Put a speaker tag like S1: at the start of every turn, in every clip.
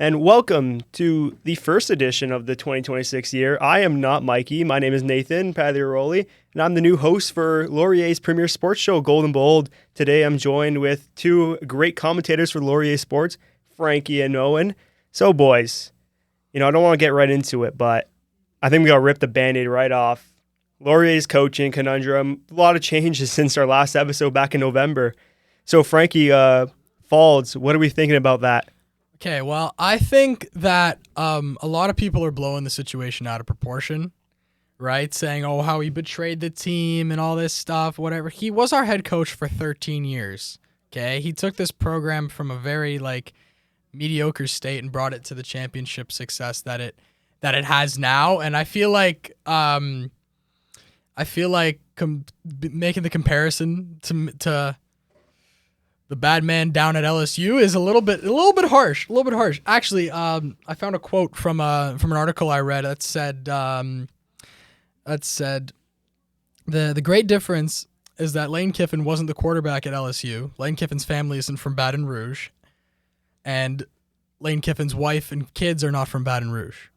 S1: and welcome to the first edition of the 2026 year. I am not Mikey. My name is Nathan Pagliaroli, and I'm the new host for Laurier's premier sports show, Gold and Bold. Today, I'm joined with two great commentators for Laurier Sports, Frankie and Owen. So, boys, I don't want to get right into it, but I think we got to rip the Band-Aid right off. Laurier's coaching conundrum, a lot of changes since our last episode back in November. So, Frankie, Faulds, what are we thinking about that?
S2: Okay, well, I think that a lot of people are blowing the situation out of proportion, right? Saying, oh, how he betrayed the team and all this stuff, whatever. He was our head coach for 13 years, okay? He took this program from a very, mediocre state and brought it to the championship success that it has now. And I feel like making the comparison to the bad man down at LSU is a little bit harsh. Actually, I found a quote from an article I read that said the great difference is that Lane Kiffin wasn't the quarterback at LSU. Lane Kiffin's family isn't from Baton Rouge, and Lane Kiffin's wife and kids are not from Baton Rouge.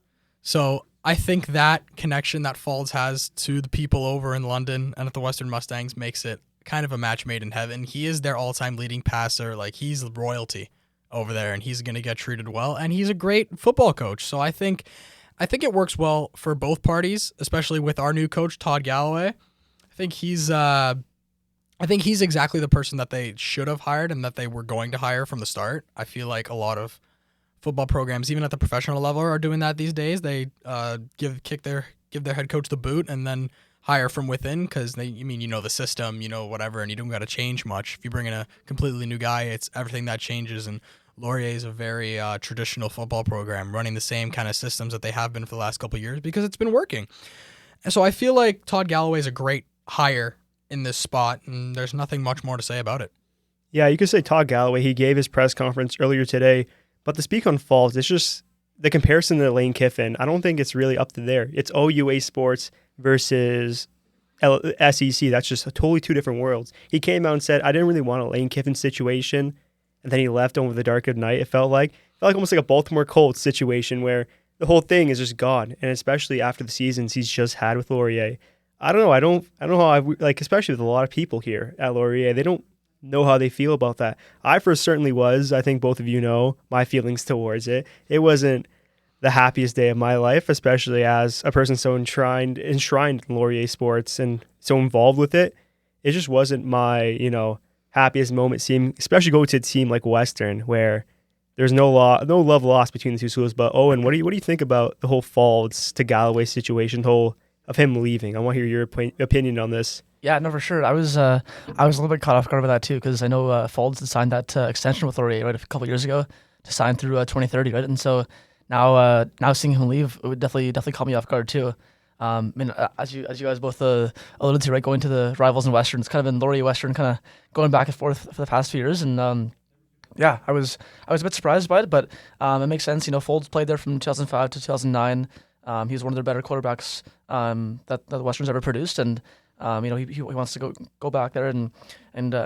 S2: So I think that connection that Faulds has to the people over in London and at the Western Mustangs makes it kind of a match made in heaven. He is their all-time leading passer. He's royalty over there, and he's going to get treated well, and he's a great football coach. So I think it works well for both parties, especially with our new coach, Todd Galloway. I think he's exactly the person that they should have hired and that they were going to hire from the start. I feel like a lot of football programs, even at the professional level, are doing that these days. They give their head coach the boot and then hire from within because the system, whatever, and you don't got to change much. If you bring in a completely new guy, it's everything that changes. And Laurier is a very traditional football program running the same kind of systems that they have been for the last couple of years because it's been working. And so I feel like Todd Galloway is a great hire in this spot, and there's nothing much more to say about it.
S1: Yeah, you could say Todd Galloway. He gave his press conference earlier today, but to speak on Faulds, it's just the comparison to Lane Kiffin. I don't think it's really up to there. It's OUA sports versus SEC. That's just totally two different worlds. He came out and said, I didn't really want a Lane Kiffin situation, and then he left over the dark of night. It felt like almost like a Baltimore Colts situation where the whole thing is just gone, and especially after the seasons he's just had with Laurier. I don't know. I don't know how especially with a lot of people here at Laurier, they don't know how they feel about that. I first certainly was. I think both of you know my feelings towards it. It wasn't the happiest day of my life, especially as a person so enshrined in Laurier sports and so involved with it. It just wasn't my, happiest moment seeing, especially going to a team like Western where there's no love lost between the two schools. But Owen, what do you think about the whole Faulds to Galloway situation, the whole of him leaving? I want to hear your opinion on this.
S3: Yeah, no, for sure. I was a little bit caught off guard by that too, because I know Faulds had signed that extension with Laurier a couple years ago to sign through 2030, right? And so now seeing him leave, it would definitely caught me off guard too. As you guys both alluded to, right, going to the rivals in Western, it's kind of been Laurier Western kind of going back and forth for the past few years, and I was a bit surprised by it, but it makes sense. Faulds played there from 2005 to 2009. He was one of their better quarterbacks that the Western's ever produced, and he wants to go back there and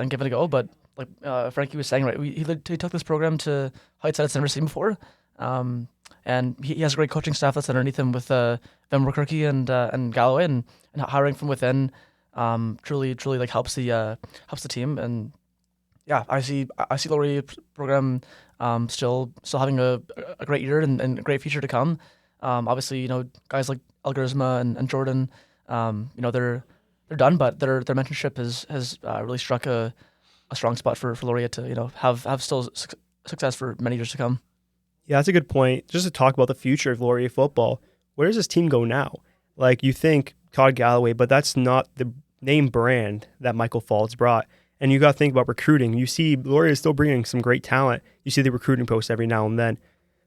S3: give it a go. But like Frankie was saying, right, he took this program to heights that it's never seen before, and he has a great coaching staff that's underneath him with Van Rookerke and Galloway, and hiring from within truly helps the team. And yeah, I see Laurier program still having a great year and a great future to come. Obviously, guys like Algarisma and Jordan, they're done, but their mentorship has really struck a strong spot for Laurier to have still success for many years to come.
S1: Yeah, that's a good point. Just to talk about the future of Laurier football, where does this team go now? You think Todd Galloway, but that's not the name brand that Michael Faulds brought. And you got to think about recruiting. You see Laurier is still bringing some great talent. You see the recruiting posts every now and then.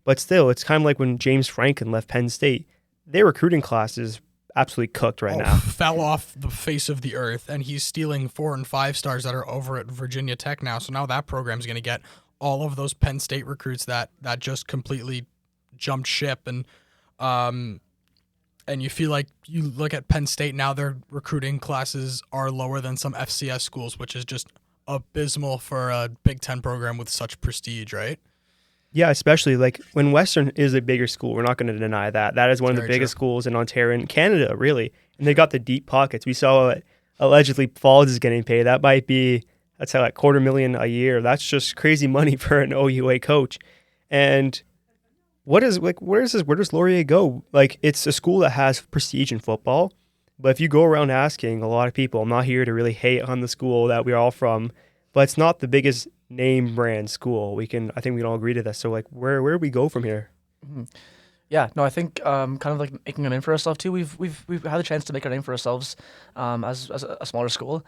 S1: But still, it's kind of like when James Franklin left Penn State. Their recruiting class is absolutely cooked right now.
S2: Fell off the face of the earth, and he's stealing 4 and 5 stars that are over at Virginia Tech now. So now that program's going to get all of those Penn State recruits that just completely jumped ship. And you feel like you look at Penn State now, their recruiting classes are lower than some FCS schools, which is just abysmal for a Big Ten program with such prestige, right?
S1: Yeah, especially like when Western is a bigger school, we're not going to deny that. That is one of the
S2: Very
S1: biggest
S2: true.
S1: schools in Ontario and Canada, really. And they got the deep pockets. We saw allegedly Faulds is getting paid. That's how like $250,000 a year. That's just crazy money for an OUA coach. And where does Laurier go? Like, it's a school that has prestige in football, but if you go around asking a lot of people, I'm not here to really hate on the school that we're all from, but it's not the biggest name brand school. I think we can all agree to that. So like, where do we go from here?
S3: Mhm. Yeah, no, I think kind of like making a name for ourselves too. We've had the chance to make our name for ourselves as a smaller school,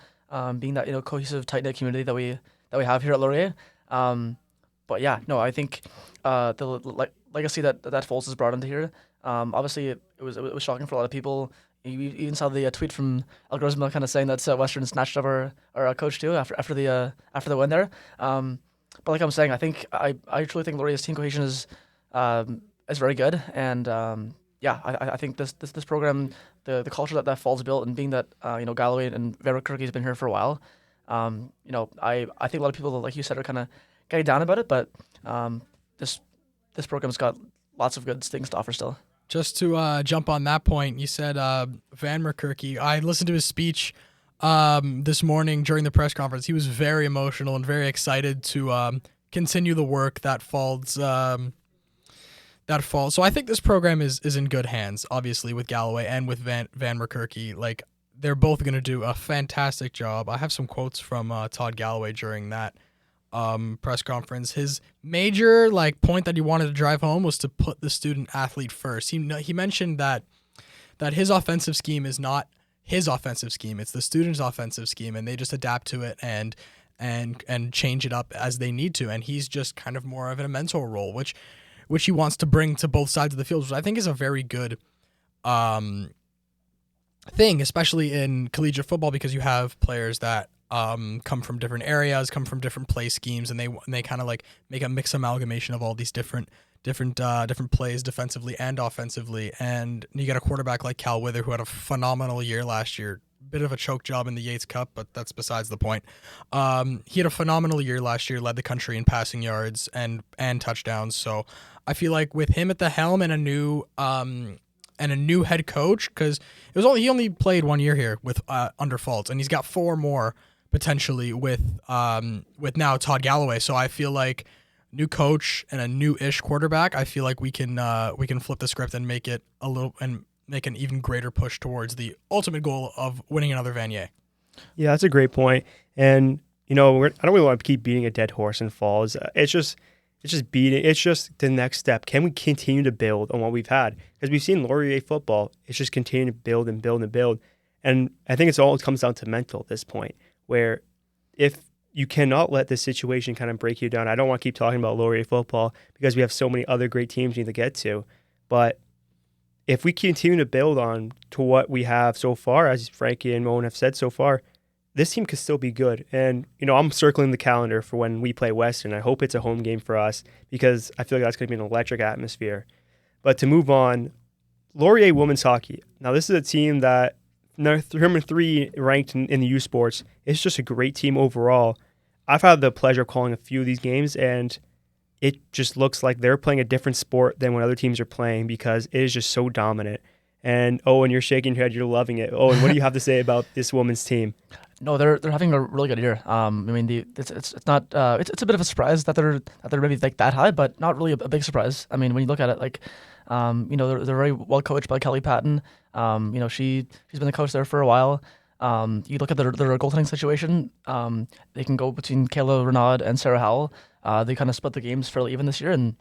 S3: being that cohesive, tight knit community that we have here at Laurier. But yeah, no, I think the legacy that Faulds has brought into here. Obviously, it was shocking for a lot of people. You even saw the tweet from El Grosma kind of saying that Western snatched up our coach too after the win there. But like I'm saying, I think I truly think Laurier's team cohesion is very good, and yeah, I think this program, the culture that Faulds built, and being that Galloway and Vera Kirky has been here for a while, I think a lot of people, like you said, are kind of getting down about it, but this program's got lots of good things to offer still.
S2: Just to jump on that point, you said Van McKirky. I listened to his speech this morning during the press conference. He was very emotional and very excited to continue the work that Faulds. So I think this program is in good hands, obviously, with Galloway and with Van McKirky. Like, they're both going to do a fantastic job. I have some quotes from Todd Galloway during that press conference. His major point that he wanted to drive home was to put the student athlete first. He mentioned that his offensive scheme is not his offensive scheme; it's the student's offensive scheme, and they just adapt to it and change it up as they need to. And he's just kind of more of a mentor role, which he wants to bring to both sides of the field, which I think is a very good thing, especially in collegiate football, because you have players that come from different areas, come from different play schemes, and they kind of like make a mixed amalgamation of all these different plays defensively and offensively. And you got a quarterback like Cal Wither, who had a phenomenal year last year. Bit of a choke job in the Yates Cup, but that's besides the point. He had a phenomenal year last year, led the country in passing yards and touchdowns. So I feel like with him at the helm and a new head coach, because he only played 1 year here with under Faulds, and he's got 4 more potentially with now Todd Galloway. So I feel like new coach and a new-ish quarterback, I feel like we can flip the script and make it make an even greater push towards the ultimate goal of winning another Vanier.
S1: Yeah, that's a great point. And I don't really want to keep beating a dead horse in Falls. It's just the next step. Can we continue to build on what we've had? Because we've seen Laurier football. It's just continue to build and build and build. And I think it comes down to mental at this point, where if you cannot let this situation kind of break you down. I don't want to keep talking about Laurier football because we have so many other great teams we need to get to. But if we continue to build on to what we have so far, as Frankie and Owen have said so far, this team could still be good. And, I'm circling the calendar for when we play Western. I hope it's a home game for us because I feel like that's going to be an electric atmosphere. But to move on, Laurier women's hockey. Now, this is a team that number 3 ranked in the U Sports. It's just a great team overall. I've had the pleasure of calling a few of these games, and it just looks like they're playing a different sport than what other teams are playing because it is just so dominant. And Owen, you're shaking your head. You're loving it. Owen, what do you have to say about this women's team?
S3: No, they're having a really good year. I mean, it's not it's a bit of a surprise that they're maybe that high, but not really a big surprise. I mean, when you look at it, they're very well coached by Kelly Patton. She's been the coach there for a while. You look at their goaltending situation. They can go between Kayla Renaud and Sarah Howell. They kind of split the games fairly even this year, and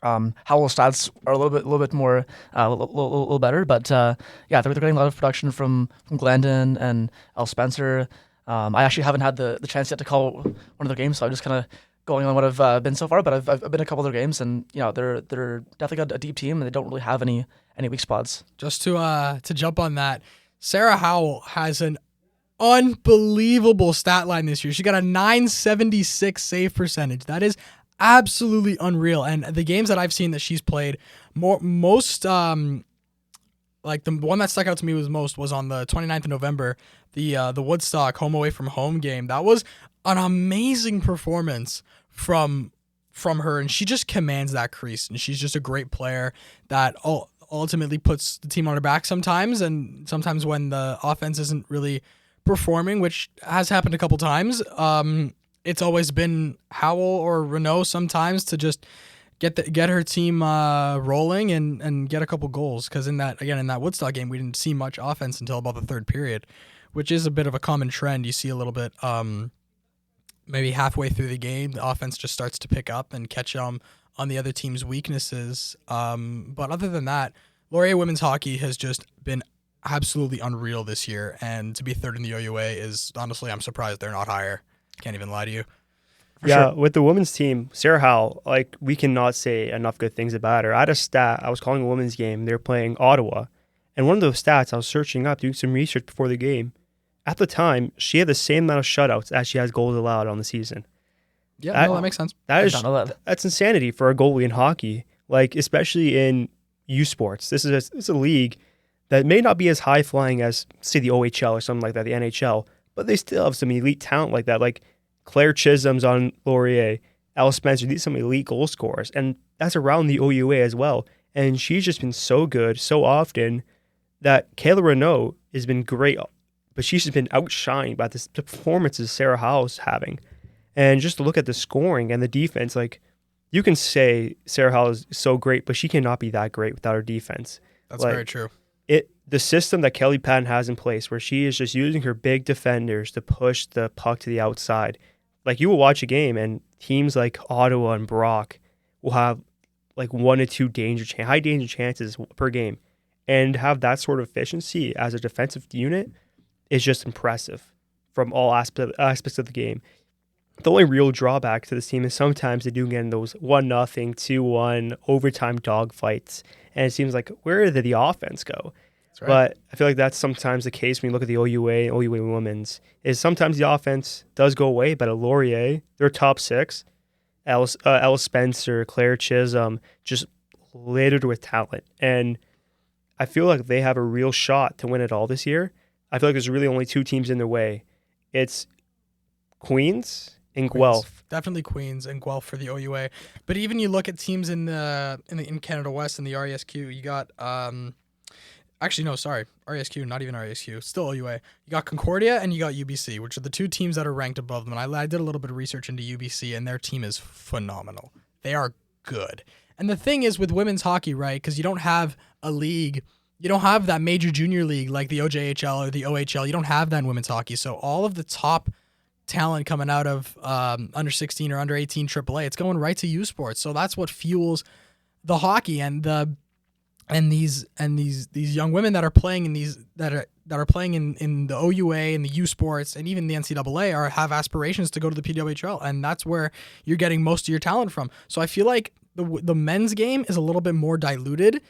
S3: Howell's stats are a little bit more a little better, but they're getting a lot of production from Glendon and Elle Spencer. I actually haven't had the chance yet to call one of their games, so I'm just kind of going on what I've been so far. But I've been a couple of their games, and they're definitely got a deep team, and they don't really have any weak spots.
S2: Just to jump on that, Sarah Howell has an unbelievable stat line this year. She got a .976 save percentage. That is absolutely unreal. And the games that I've seen that she's played, most the one that stuck out to me was on the 29th of November, the Woodstock home away from home game. That was an amazing performance from from her, and she just commands that crease, and she's just a great player that ultimately puts the team on her back sometimes, and sometimes when the offense isn't really performing, which has happened a couple times, it's always been Howell or Renault sometimes to just get her team rolling and get a couple goals, because in that Woodstock game we didn't see much offense until about the third period, which is a bit of a common trend. You see a little bit maybe halfway through the game, the offense just starts to pick up and catch on the other team's weaknesses. But other than that, Laurier women's hockey has just been absolutely unreal this year, and to be third in the OUA is, honestly, I'm surprised they're not higher. Can't even lie to you.
S1: Sure. With the women's team, Sarah Howell, like, we cannot say enough good things about her. I had a stat. I was calling a women's game. They were playing Ottawa, and one of those stats I was searching up, doing some research before the game. At the time, she had the same amount of shutouts as she has goals allowed on the season.
S2: Yeah, that makes sense.
S1: That's insanity for a goalie in hockey, like, especially in U Sports. It's a league that may not be as high flying as, say, the OHL or something like that, the NHL, but they still have some elite talent like that. Like Claire Chisholm's on Laurier, Al Spencer, these are some elite goal scorers, and that's around the OUA as well. And she's just been so good so often that Kayla Renault has been great, but she's just been outshined by the performances Sarah Howell's having. And just to look at the scoring and the defense, like, you can say Sarah Howell is so great, but she cannot be that great without her defense.
S2: That's very true.
S1: The system that Kelly Patton has in place, where she is just using her big defenders to push the puck to the outside. Like, you will watch a game and teams like Ottawa and Brock will have like 1 to 2 high danger chances per game, and have that sort of efficiency as a defensive unit is just impressive from all aspects of the game. The only real drawback to this team is sometimes they do get in those 1-0, 2-1 overtime dogfights, and it seems like, where did the offense go? Right. But I feel like that's sometimes the case when you look at the OUA women's, is sometimes the offense does go away, but at Laurier, their top six, Alice Spencer, Claire Chisholm, just littered with talent. And I feel like they have a real shot to win it all this year. I feel like there's really only 2 teams in their way. It's Queens and Guelph.
S2: Definitely Queens and Guelph for the OUA. But even you look at teams in Canada West and the RESQ, you got RESQ, not even RESQ, still OUA. You got Concordia and you got UBC, which are the 2 teams that are ranked above them. And I did a little bit of research into UBC, and their team is phenomenal. They are good. And the thing is with women's hockey, right, because you don't have a league, you don't have that major junior league like the OJHL or the OHL. You don't have that in women's hockey. So all of the top talent coming out of under 16 or under 18 AAA, it's going right to U Sports. So that's what fuels the hockey, and these young women that are playing in these that are playing in the OUA and the U Sports and even the NCAA have aspirations to go to the PWHL, and that's where you're getting most of your talent from. So I feel like the men's game is a little bit more diluted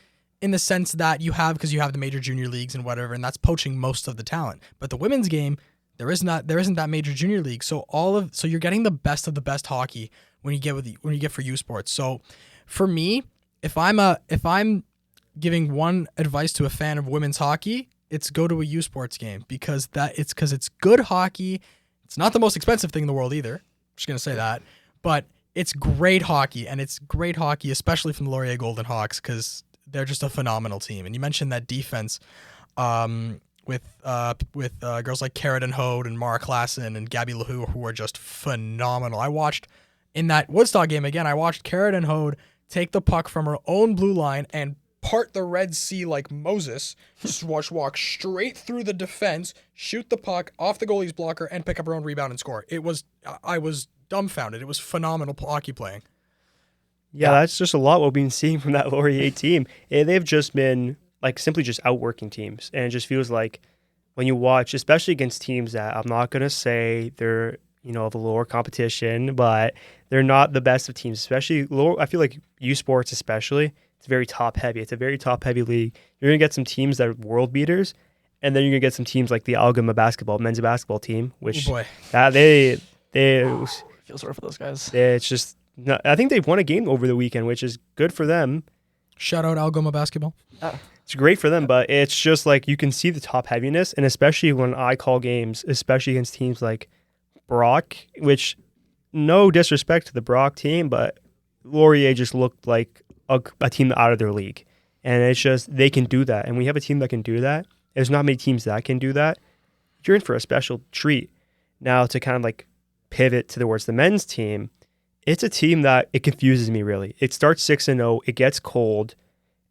S2: in the sense that you have the major junior leagues and whatever, and that's poaching most of the talent. But the women's game, there isn't that major junior league. So you're getting the best of the best hockey when you get for U Sports. So for me, if I'm giving one advice to a fan of women's hockey, it's go to a U Sports game, because it's good hockey. It's not the most expensive thing in the world either. I'm just going to say that. But it's great hockey, and it's great hockey, especially from the Laurier Golden Hawks, because they're just a phenomenal team. And you mentioned that defense with girls like Carradine Hode and Mara Klassen and Gabby LaHoo, who are just phenomenal. I watched in that Woodstock game again, I watched Carradine Hode take the puck from her own blue line and part the Red Sea like Moses, just walk straight through the defense, shoot the puck off the goalie's blocker, and pick up her own rebound and score. I was dumbfounded. It was phenomenal hockey playing.
S1: Yeah, that's just a lot what we've been seeing from that Laurier team. They've just been like simply just outworking teams, and it just feels like when you watch, especially against teams that I'm not gonna say they're of a lower competition, but they're not the best of teams. Especially I feel like U Sports especially. It's very top heavy. It's a very top heavy league. You're going to get some teams that are world beaters, and then you're going to get some teams like the Algoma men's basketball team, which they
S3: feel sorry for those guys.
S1: It's just, I think they've won a game over the weekend, which is good for them.
S2: Shout out Algoma basketball.
S1: It's great for them, but it's just like you can see the top heaviness, and especially when I call games, especially against teams like Brock, which no disrespect to the Brock team, but Laurier just looked like a team out of their league. And it's just, they can do that. And we have a team that can do that. There's not many teams that can do that. You're in for a special treat. Now, to kind of like pivot towards the men's team, it's a team that it confuses me really. It starts 6-0, it gets cold,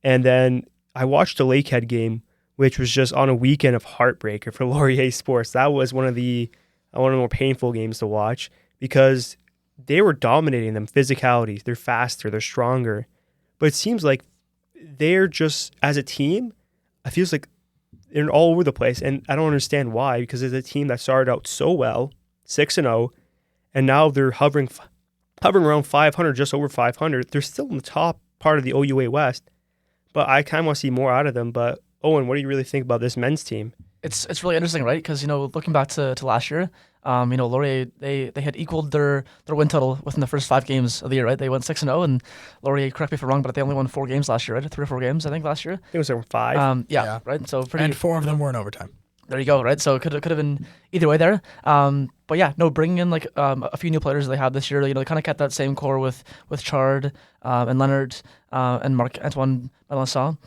S1: and then I watched the Lakehead game, which was just on a weekend of heartbreaker for Laurier Sports. That was one of the more painful games to watch because they were dominating them physicality. They're faster, they're stronger. But it seems like they're just, as a team, it feels like they're all over the place. And I don't understand why, because it's a team that started out so well, 6-0, and now they're hovering around 500, just over 500. They're still in the top part of the OUA West, but I kind of want to see more out of them. But Owen, what do you really think about this men's team?
S3: It's really interesting, right? Because looking back to last year, Laurier they had equaled their win total within the first 5 games of the year, right? They went 6-0, and Laurier, correct me if I'm wrong, but they only won 4 games last year, right? 3 or 4 games, I think, last year.
S1: I think it was over 5.
S3: Yeah, right. So
S2: and 4 of them were in overtime.
S3: There you go, right? So it could have been either way there. But yeah, no, bringing in like a few new players they had this year. They kind of kept that same core with Chard and Leonard and Marc-Antoine Melançon.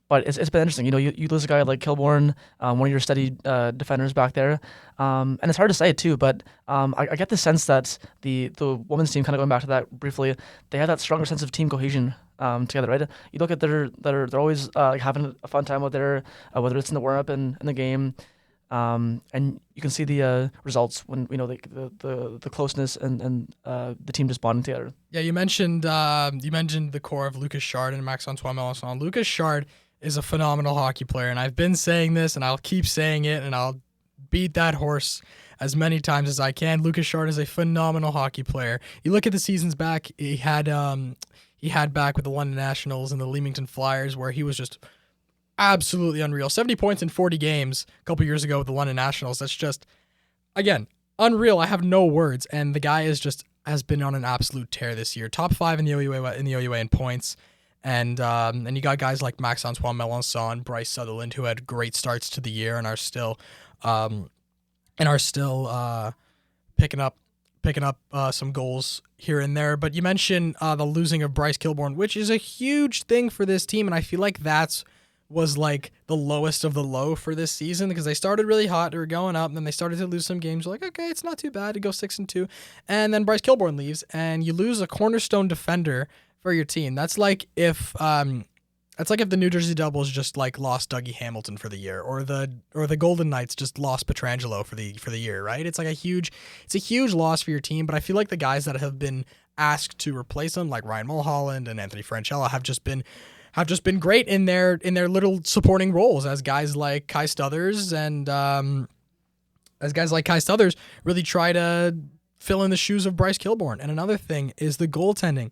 S3: But it's been interesting. You lose a guy like Kilbourne, one of your steady defenders back there, and it's hard to say too. But I get the sense that the women's team, kind of going back to that briefly, they have that stronger sense of team cohesion together, right? You look at they're always having a fun time out there, whether it's in the warm up and in the game, and you can see the results when the closeness and the team just bonding together.
S2: Yeah, you mentioned the core of Lucas Chard and Max-Antoine Melançon. Lucas Chard is a phenomenal hockey player, and I've been saying this, and I'll keep saying it, and I'll beat that horse as many times as I can. Lucas Chard is a phenomenal hockey player. You look at the seasons back, he had back with the London Nationals and the Leamington Flyers, where he was just absolutely unreal. 70 points in 40 games a couple years ago with the London Nationals. That's just, again, unreal. I have no words, and the guy has been on an absolute tear this year. Top 5 in the OUA in points. And you got guys like Max-Antoine Melançon, Bryce Sutherland, who had great starts to the year and are still picking up some goals here and there. But you mentioned the losing of Bryce Kilbourne, which is a huge thing for this team, and I feel like was like the lowest of the low for this season, because they started really hot, they were going up, and then they started to lose some games. You're like, okay, it's not too bad to go 6-2, and then Bryce Kilbourne leaves, and you lose a cornerstone defender for your team. That's like if the New Jersey Devils just like lost Dougie Hamilton for the year, or the Golden Knights just lost Pietrangelo for the year, right? It's a huge loss for your team. But I feel like the guys that have been asked to replace him, like Ryan Mulholland and Anthony Francella, have just been great in their little supporting roles as guys like Kai Stothers really try to fill in the shoes of Bryce Kilbourne. And another thing is the goaltending.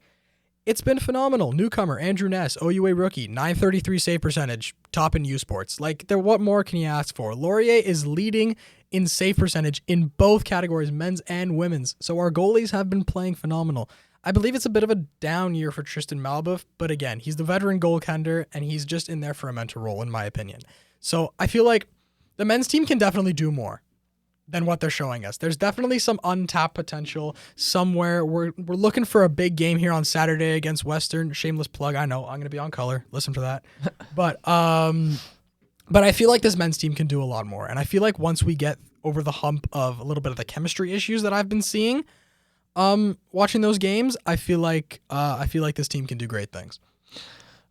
S2: It's been phenomenal. Newcomer Andrew Ness, OUA rookie, .933 save percentage, top in U Sports. What more can you ask for? Laurier is leading in save percentage in both categories, men's and women's. So our goalies have been playing phenomenal. I believe it's a bit of a down year for Tristan Malbeuf, but again, he's the veteran goaltender, and he's just in there for a mentor role, in my opinion. So I feel like the men's team can definitely do more than what they're showing us. There's definitely some untapped potential somewhere. We're looking for a big game here on Saturday against Western. Shameless plug. I know I'm going to be on color. Listen for that. But I feel like this men's team can do a lot more. And I feel like once we get over the hump of a little bit of the chemistry issues that I've been seeing, watching those games, I feel like this team can do great things.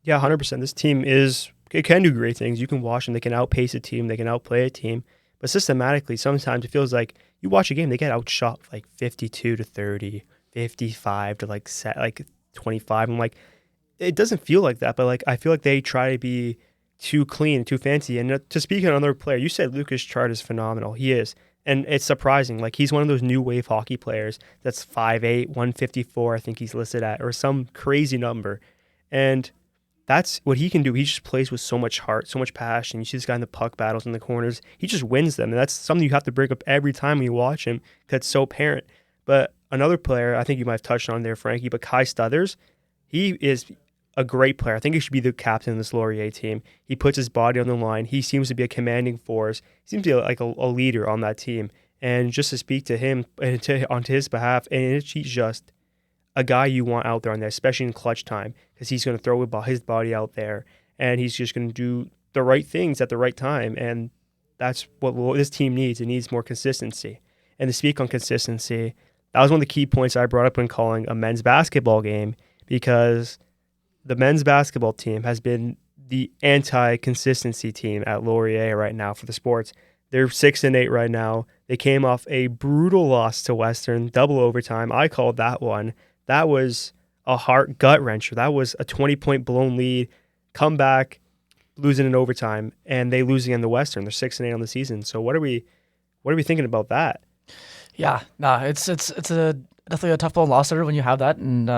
S1: Yeah, 100%. This team it can do great things. You can watch them. They can outpace a team. They can outplay a team. But systematically, sometimes it feels like you watch a game, they get outshot 52-30, 55 to 25. I'm like, it doesn't feel like that, but I feel like they try to be too clean, too fancy. And to speak on another player, you said Lucas Chard is phenomenal. He is. And it's surprising. He's one of those new wave hockey players that's 5'8", 154, I think he's listed at, or some crazy number. And that's what he can do. He just plays with so much heart, so much passion. You see this guy in the puck battles in the corners. He just wins them. And that's something you have to bring up every time you watch him because it's so apparent. But another player, I think you might have touched on there, Frankie, but Kai Stothers, he is a great player. I think he should be the captain of this Laurier team. He puts his body on the line. He seems to be a commanding force. He seems to be like a leader on that team. And just to speak to him and onto his behalf, and he's just a guy you want out there on there, especially in clutch time, because he's going to throw his body out there, and he's just going to do the right things at the right time, and that's what this team needs. It needs more consistency. And to speak on consistency, that was one of the key points I brought up when calling a men's basketball game, because the men's basketball team has been the anti-consistency team at Laurier right now for the sports. They're 6-8 right now. They came off a brutal loss to Western, double overtime. I called that one. That was a heart gut-wrencher. That was a 20-point blown lead, come back, losing in overtime, and they lose again to Western. They're 6-8 on the season. So what are we thinking about that?
S3: Yeah, it's definitely a tough blown loss there when you have that, and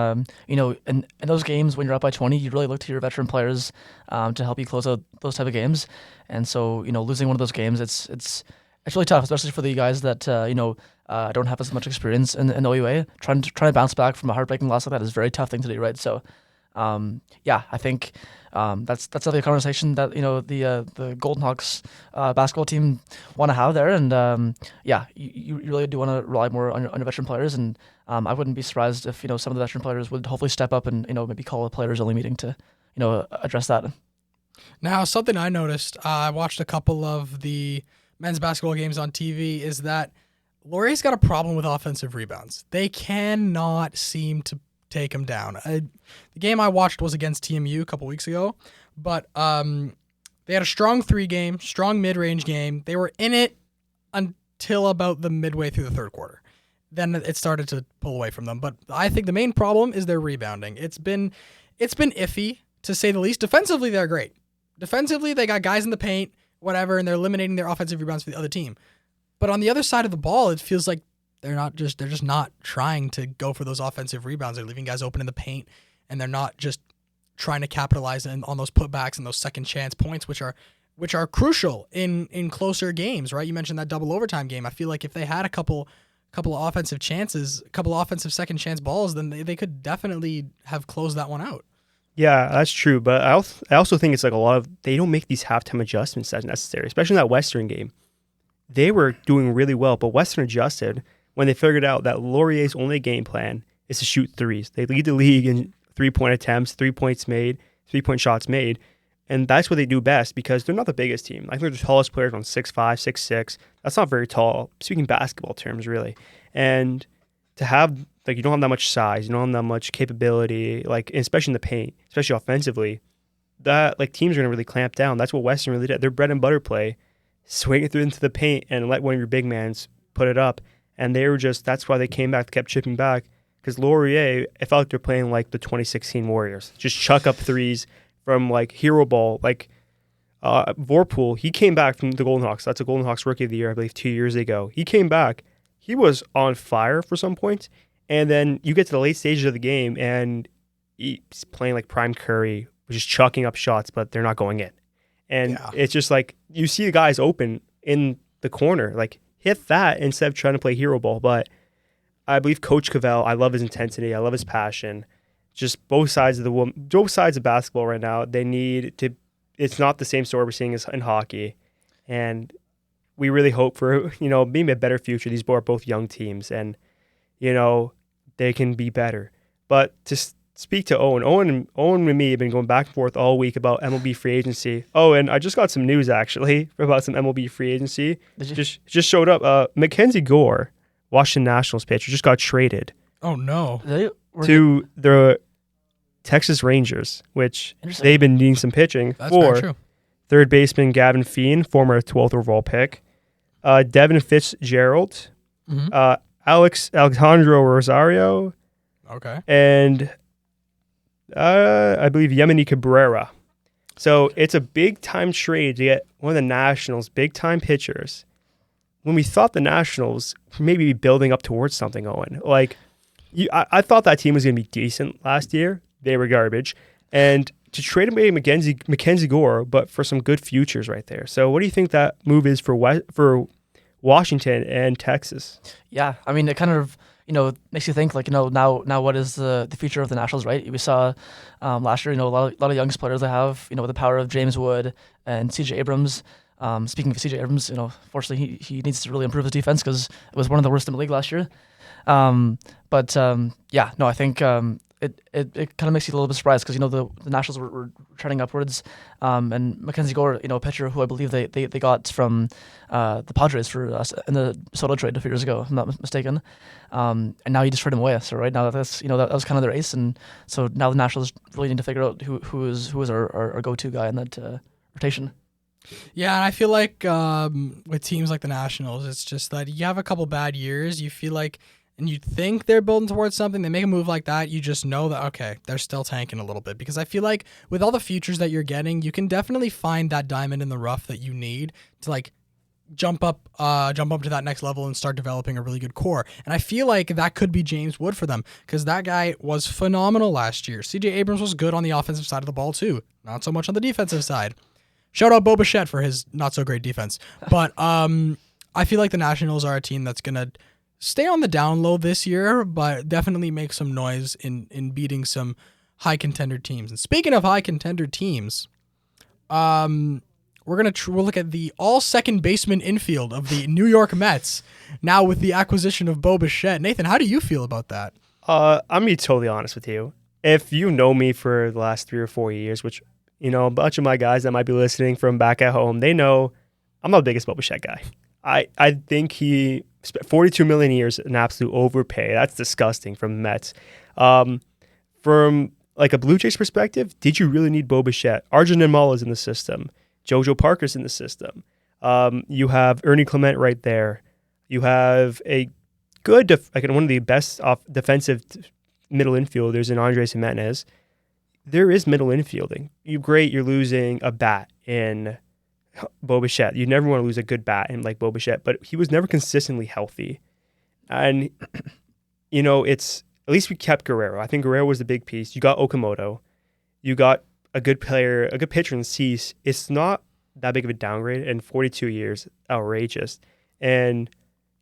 S3: in those games when you're up by 20, you really look to your veteran players to help you close out those type of games, and so losing one of those games, it's really tough, especially for the guys that don't have as much experience in OUA. Trying to bounce back from a heartbreaking loss like that is a very tough thing to do, right? So, I think that's definitely a conversation that the Golden Hawks basketball team want to have there, and you really do want to rely more on your veteran players, and I wouldn't be surprised if some of the veteran players would hopefully step up and maybe call a players only meeting to address that.
S2: Now, something I noticed, I watched a couple of the men's basketball games on TV, is that Laurier's got a problem with offensive rebounds. They cannot seem to take them down. The game I watched was against TMU a couple weeks ago, but they had a strong 3 game, strong mid-range game. They were in it until about the midway through the third quarter. Then it started to pull away from them. But I think the main problem is their rebounding. It's been iffy, to say the least. Defensively, they're great. Defensively, they got guys in the paint, whatever, and they're eliminating their offensive rebounds for the other team. But on the other side of the ball, it feels like they're just not trying to go for those offensive rebounds. They're leaving guys open in the paint, and they're not just trying to capitalize on those putbacks and those second chance points, which are crucial in closer games, right? You mentioned that double overtime game. I feel like if they had a couple of offensive chances, a couple of offensive second chance balls, then they could definitely have closed that one out.
S1: Yeah, that's true. But I also think it's like they don't make these halftime adjustments as necessary, especially in that Western game. They were doing really well, but Western adjusted when they figured out that Laurier's only game plan is to shoot threes. They lead the league in 3-point attempts, 3-point shots made, and that's what they do best because they're not the biggest team. I think they're the tallest players on 6'5", 6'6". That's not very tall, speaking basketball terms, really. And to have, you don't have that much size, you don't have that much capability, especially in the paint, especially offensively, that, teams are going to really clamp down. That's what Western really did. Their bread and butter play, swing it through into the paint and let one of your big mans put it up. And they were that's why they came back, kept chipping back. Because Laurier, it felt like they're playing like the 2016 Warriors. Just chuck up threes from hero ball. Vorpool, he came back from the Golden Hawks. That's a Golden Hawks Rookie of the Year, I believe, 2 years ago. He came back. He was on fire for some points. And then you get to the late stages of the game, and he's playing like Prime Curry, just chucking up shots, but they're not going in. And It's just you see the guys open in the corner, hit that instead of trying to play hero ball. But I believe Coach Cavell, I love his intensity. I love his passion. Just both sides of basketball right now, they need to, it's not the same story we're seeing as in hockey. And we really hope for, maybe a better future. These are both young teams and, they can be better. But to speak to Owen and me have been going back and forth all week about MLB free agency. Oh, and I just got some news actually about some MLB free agency. Just showed up. Mackenzie Gore, Washington Nationals pitcher, just got traded.
S2: Oh no!
S1: To the Texas Rangers, which they've been needing some pitching for. Third baseman Gavin Feen, former 12th overall pick. Devin Fitzgerald. Mm-hmm. Alejandro Rosario.
S2: Okay.
S1: And I believe Yemeni Cabrera. So it's a big-time trade to get one of the Nationals' big-time pitchers. When we thought the Nationals maybe be building up towards something, Owen. I thought that team was going to be decent last year. They were garbage. And to trade away Mackenzie Gore, but for some good futures right there. So what do you think that move is for Washington and Texas? Yeah,
S3: I mean, it kind of makes you think now what is the future of the Nationals, right? We saw last year, a lot of young players they have, with the power of James Wood and CJ Abrams. Speaking of CJ Abrams, fortunately he needs to really improve his defense because it was one of the worst in the league last year. Yeah, no, I think it kind of makes you a little bit surprised because the Nationals were trending upwards, and Mackenzie Gore, a pitcher who I believe they got from the Padres for us in the Soto trade a few years ago, if I'm not mistaken, and now you just trade him away. So right now that's that was kind of their ace, and so now the Nationals really need to figure out who is our go-to guy in that rotation.
S2: Yeah, and I feel like with teams like the Nationals, it's just that you have a couple bad years, you feel like, and you think they're building towards something, they make a move like that, you just know that, okay, they're still tanking a little bit. Because I feel like with all the futures that you're getting, you can definitely find that diamond in the rough that you need to like jump up to that next level and start developing a really good core. And I feel like that could be James Wood for them because that guy was phenomenal last year. CJ Abrams was good on the offensive side of the ball too, not so much on the defensive side. Shout out Bo Bichette for his not so great defense. But I feel like the Nationals are a team that's gonna stay on the down low this year, but definitely make some noise in beating some high contender teams. And speaking of high contender teams, we'll look at the all second baseman infield of the New York Mets now with the acquisition of Bo Bichette. Nathan, how do you feel about that?
S1: I'm gonna be totally honest with you. If you know me for the last 3 or 4 years, which a bunch of my guys that might be listening from back at home, they know I'm not the biggest Bo Bichette guy. I think he spent $42 million a year is an absolute overpay. That's disgusting from the Mets. From like a Blue Jays perspective, did you really need Bo Bichette? Arjun Nimbala is in the system. Jojo Parker's in the system. You have Ernie Clement right there. You have a good, one of the best defensive middle infielders in Andres Jimenez. There is middle infielding. You're losing a bat in Bo Bichette. You never want to lose a good bat in like Bo Bichette, but he was never consistently healthy. And, it's at least we kept Guerrero. I think Guerrero was the big piece. You got Okamoto. You got a good player, a good pitcher in Cease. It's not that big of a downgrade, and 42 years, outrageous. And,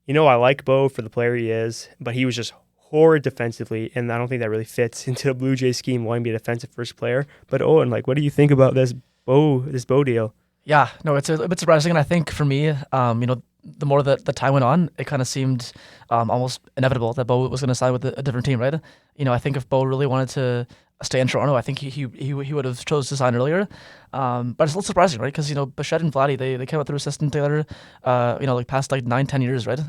S1: I like Bo for the player he is, but he was just horrid defensively, and I don't think that really fits into the Blue Jays scheme wanting to be a defensive first player. But Owen, what do you think about this Bo deal?
S3: Yeah, no, it's a bit surprising, and I think for me, the more that the time went on, it kind of seemed almost inevitable that Bo was going to sign with a different team, right? I think if Bo really wanted to stay in Toronto, I think he would have chose to sign earlier. But it's a little surprising, right? Because Bichette and Vladdy, they came out through a system together, past 9-10 years, right?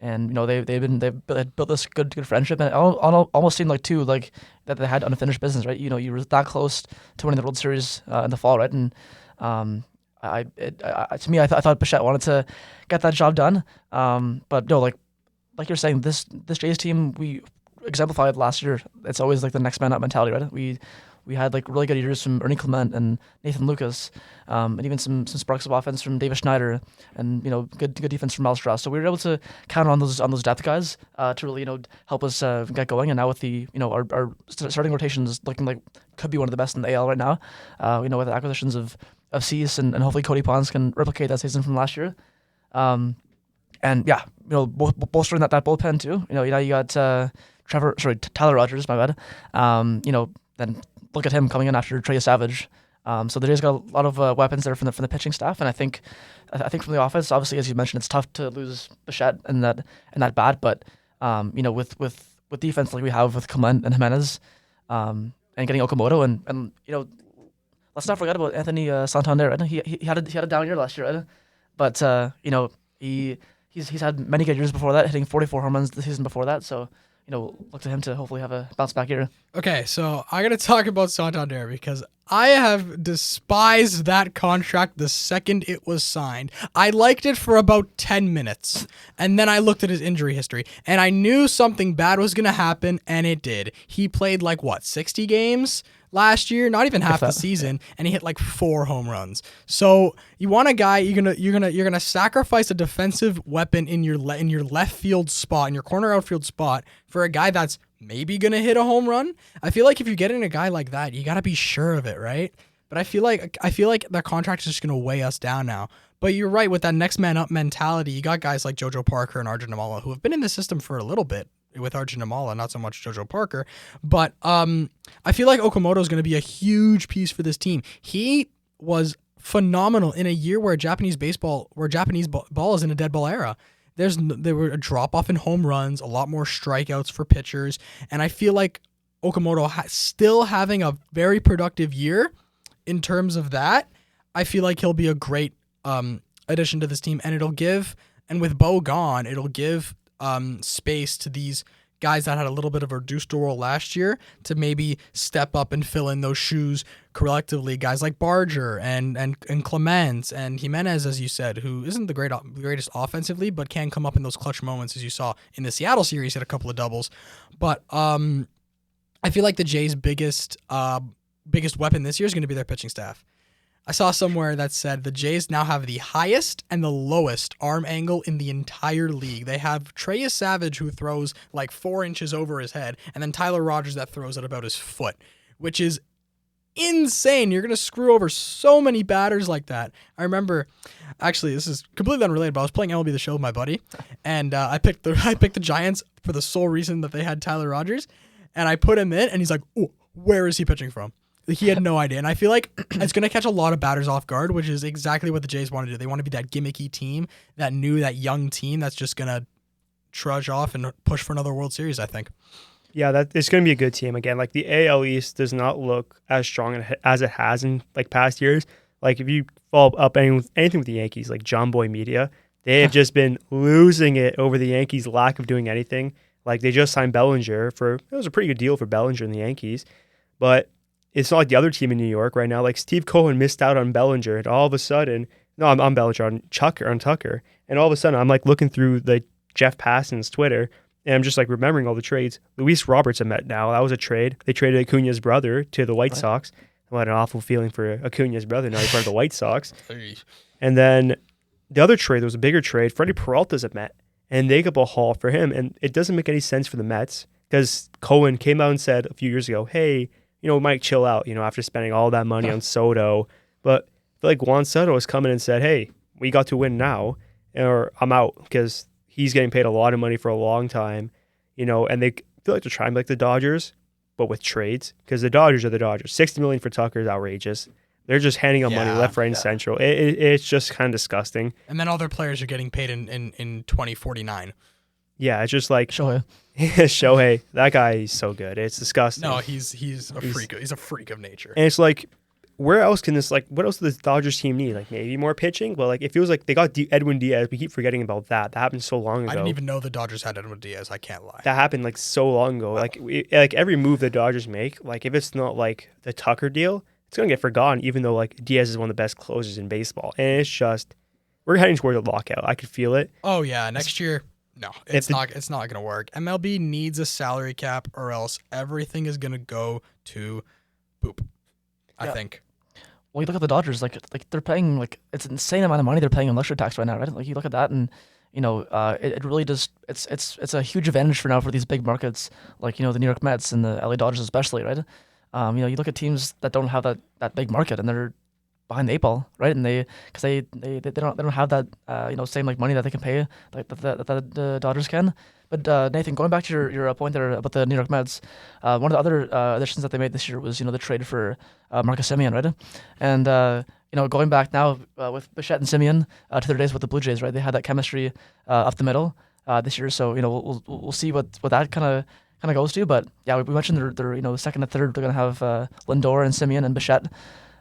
S3: And they've built this good friendship, and it almost seemed that they had unfinished business, right? You were that close to winning the World Series in the fall, right? And I thought Bichette wanted to get that job done, but no, like you're saying, this Jays team, we exemplified last year. It's always the next man up mentality, right? We had really good years from Ernie Clement and Nathan Lucas, and even some sparks of offense from Davis Schneider, and good defense from Miles Strauss. So we were able to count on those depth guys to really help us get going. And now with the our starting rotation is looking like could be one of the best in the AL right now. With the acquisitions of Cease and hopefully Cody Pons can replicate that season from last year. And yeah, bolstering that bullpen too. You got Tyler Rogers, my bad. Then look at him coming in after Trey Savage. So the Jays got a lot of weapons there from the pitching staff, and I think from the offense, obviously as you mentioned, it's tough to lose Bichette in that bat, but with defense like we have with Clement and Jimenez, and getting Okamoto and let's not forget about Anthony Santander. Right? He had a down year last year, right? But he's had many good years before that, hitting 44 home runs the season before that. So look to him to hopefully have a bounce back year.
S2: Okay, so I got to talk about Santander because I have despised that contract the second it was signed. I liked it for about 10 minutes, and then I looked at his injury history, and I knew something bad was going to happen, and it did. He played 60 games last year, not even half the season, and he hit 4 home runs. So you want a guy, you're gonna sacrifice a defensive weapon in your left field spot, in your corner outfield spot, for a guy that's maybe gonna hit a home run. I feel like if you're getting a guy like that, you gotta be sure of it, right? But I feel like that contract is just gonna weigh us down now. But you're right, with that next man up mentality, you got guys like Jojo Parker and Arjun Nimbala who have been in the system for a little bit. With Arjun Nimbala, not so much Jojo Parker, but I feel like Okamoto is going to be a huge piece for this team. He was phenomenal in a year where Japanese ball is in a dead ball era. there were a drop off in home runs, a lot more strikeouts for pitchers, and I feel like Okamoto still having a very productive year in terms of that. I feel like he'll be a great addition to this team, and with Bo gone, it'll give space to these guys that had a little bit of a reduced role last year to maybe step up and fill in those shoes collectively. Guys like Barger and Clements and Jimenez, as you said, who isn't the greatest offensively, but can come up in those clutch moments, as you saw in the Seattle series, hit a couple of doubles. But I feel like the Jays' biggest weapon this year is going to be their pitching staff. I saw somewhere that said the Jays now have the highest and the lowest arm angle in the entire league. They have Trey Savage, who throws like 4 inches over his head, and then Tyler Rogers that throws at about his foot, which is insane. You're going to screw over so many batters like that. I remember, actually, this is completely unrelated, but I was playing MLB The Show with my buddy, and I picked the Giants for the sole reason that they had Tyler Rogers, and I put him in, and he's like, "Oh, where is he pitching from?" He had no idea. And I feel like it's going to catch a lot of batters off guard, which is exactly what the Jays want to do. They want to be that gimmicky team, that young team that's just going to trudge off and push for another World Series, I think.
S1: Yeah, it's going to be a good team. Again, like the AL East does not look as strong as it has in like past years. Like if you follow up anything with the Yankees, like John Boy Media, they have just been losing it over the Yankees' lack of doing anything. Like they just signed Bellinger it was a pretty good deal for Bellinger and the Yankees, but it's not like the other team in New York right now. Like Steve Cohen missed out on Bellinger, and all of a sudden, I'm Bellinger on Tucker, and all of a sudden I'm like looking through the Jeff Passan's Twitter, and I'm just like remembering all the trades. Luis Roberts I met now. That was a trade. They traded Acuna's brother to the White Sox. What an awful feeling for Acuna's brother. Now he's part of the White Sox. And then the other trade, there was a bigger trade. Freddie Peralta's a Met, and they got a haul for him, and it doesn't make any sense for the Mets because Cohen came out and said a few years ago, hey, we might chill out, after spending all that money on Soto. But I feel like Juan Soto has come in and said, hey, we got to win now, or I'm out, because he's getting paid a lot of money for a long time, and they feel like they're trying to be like the Dodgers, but with trades, because the Dodgers are the Dodgers. $60 million for Tucker is outrageous. They're just handing out money left, right, and central. It's just kind of disgusting.
S2: And then all their players are getting paid in 2049.
S1: Yeah, it's just like
S3: Shohei.
S1: Shohei, that guy is so good. It's disgusting.
S2: No, he's a freak. He's a freak of nature.
S1: And it's like, where else can this, like, what else does the Dodgers team need? Like, maybe more pitching? But, like, it feels like they got Edwin Diaz. We keep forgetting about that. That happened so long ago.
S2: I didn't even know the Dodgers had Edwin Diaz. I can't lie.
S1: That happened, like, so long ago. Like, every move the Dodgers make, like, if it's not, like, the Tucker deal, it's going to get forgotten, even though, like, Diaz is one of the best closers in baseball. And it's just, we're heading towards a lockout. I could feel it.
S2: Oh, yeah. Next year... No, it's not going to work. MLB needs a salary cap, or else everything is going to go to poop. I think.
S3: Well, you look at the Dodgers, like they're paying it's an insane amount of money they're paying in luxury tax right now, right? Like you look at that, and it really does. It's a huge advantage for now for these big markets, like the New York Mets and the LA Dodgers especially, right? You look at teams that don't have that big market, and they're behind the 8 ball, right? And they don't have that same like money that they can pay like that the Dodgers can. But Nathan, going back to your point there about the New York Mets, one of the other additions that they made this year was the trade for Marcus Semien, right? And going back now with Bichette and Semien to their days with the Blue Jays, right? They had that chemistry up the middle this year, so we'll see what that kind of goes to. But yeah, we mentioned they're second and third they're gonna have Lindor and Semien and Bichette.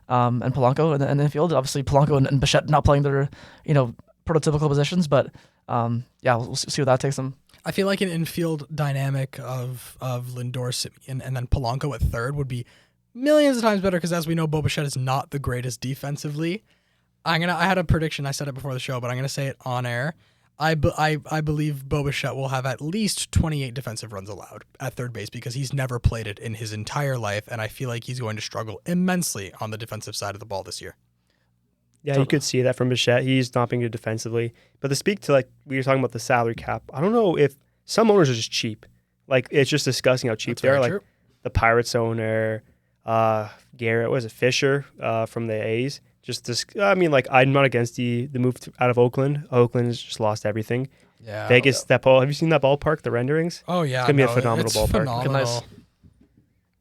S3: And Polanco in the infield. Obviously, Polanco and Bichette not playing their, prototypical positions, but we'll see where that takes them.
S2: I feel like an infield dynamic of Lindor, Semien, and then Polanco at third would be millions of times better because, as we know, Bo Bichette is not the greatest defensively. I had a prediction. I said it before the show, but I'm gonna say it on air. I believe Bo Bichette will have at least 28 defensive runs allowed at third base because he's never played it in his entire life, and I feel like he's going to struggle immensely on the defensive side of the ball this year.
S1: Yeah, you could see that from Bichette. He's not being good defensively. But to speak to, like, we were talking about the salary cap, I don't know if some owners are just cheap. Like, it's just disgusting how cheap they are. Like, the Pirates owner, Garrett, Fisher from the A's. I'm not against the move out of Oakland. Oakland has just lost everything.
S2: Yeah.
S1: Vegas, that ball. Have you seen that ballpark, the renderings?
S2: Oh, yeah.
S1: It's going to be a phenomenal ballpark.
S2: Phenomenal.
S3: Nice.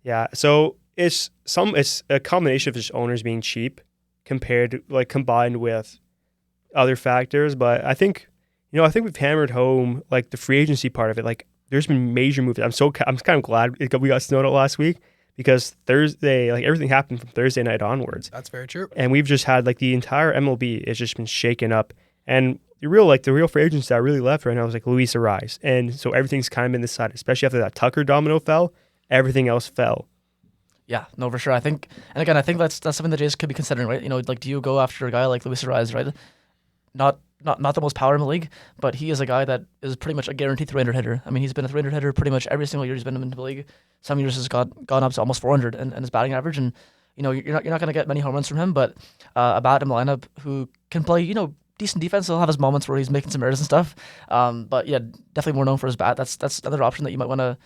S1: Yeah, so it's a combination of just owners being cheap combined with other factors. But I think, I think we've hammered home like the free agency part of it. Like, there's been major moves. I'm kind of glad we got snowed out last week because Thursday, like everything happened from Thursday night onwards.
S2: That's very true.
S1: And we've just had like the entire MLB has just been shaken up. And the real free agents that really left right now is like Luis Ariz. And so everything's kind of been decided, especially after that Tucker domino fell, everything else fell.
S3: Yeah, no, for sure. I think that's something the Jays could be considering, right? Like, do you go after a guy like Luis Ariz, right? Not the most power in the league, but he is a guy that is pretty much a guaranteed 300 hitter. I mean, he's been a 300 hitter pretty much every single year he's been in the league. Some years has gone up to almost 400 and his batting average. And you're not going to get many home runs from him, but a bat in the lineup who can play decent defense. He'll have his moments where he's making some errors and stuff. But yeah, definitely more known for his bat. That's another option that you might want to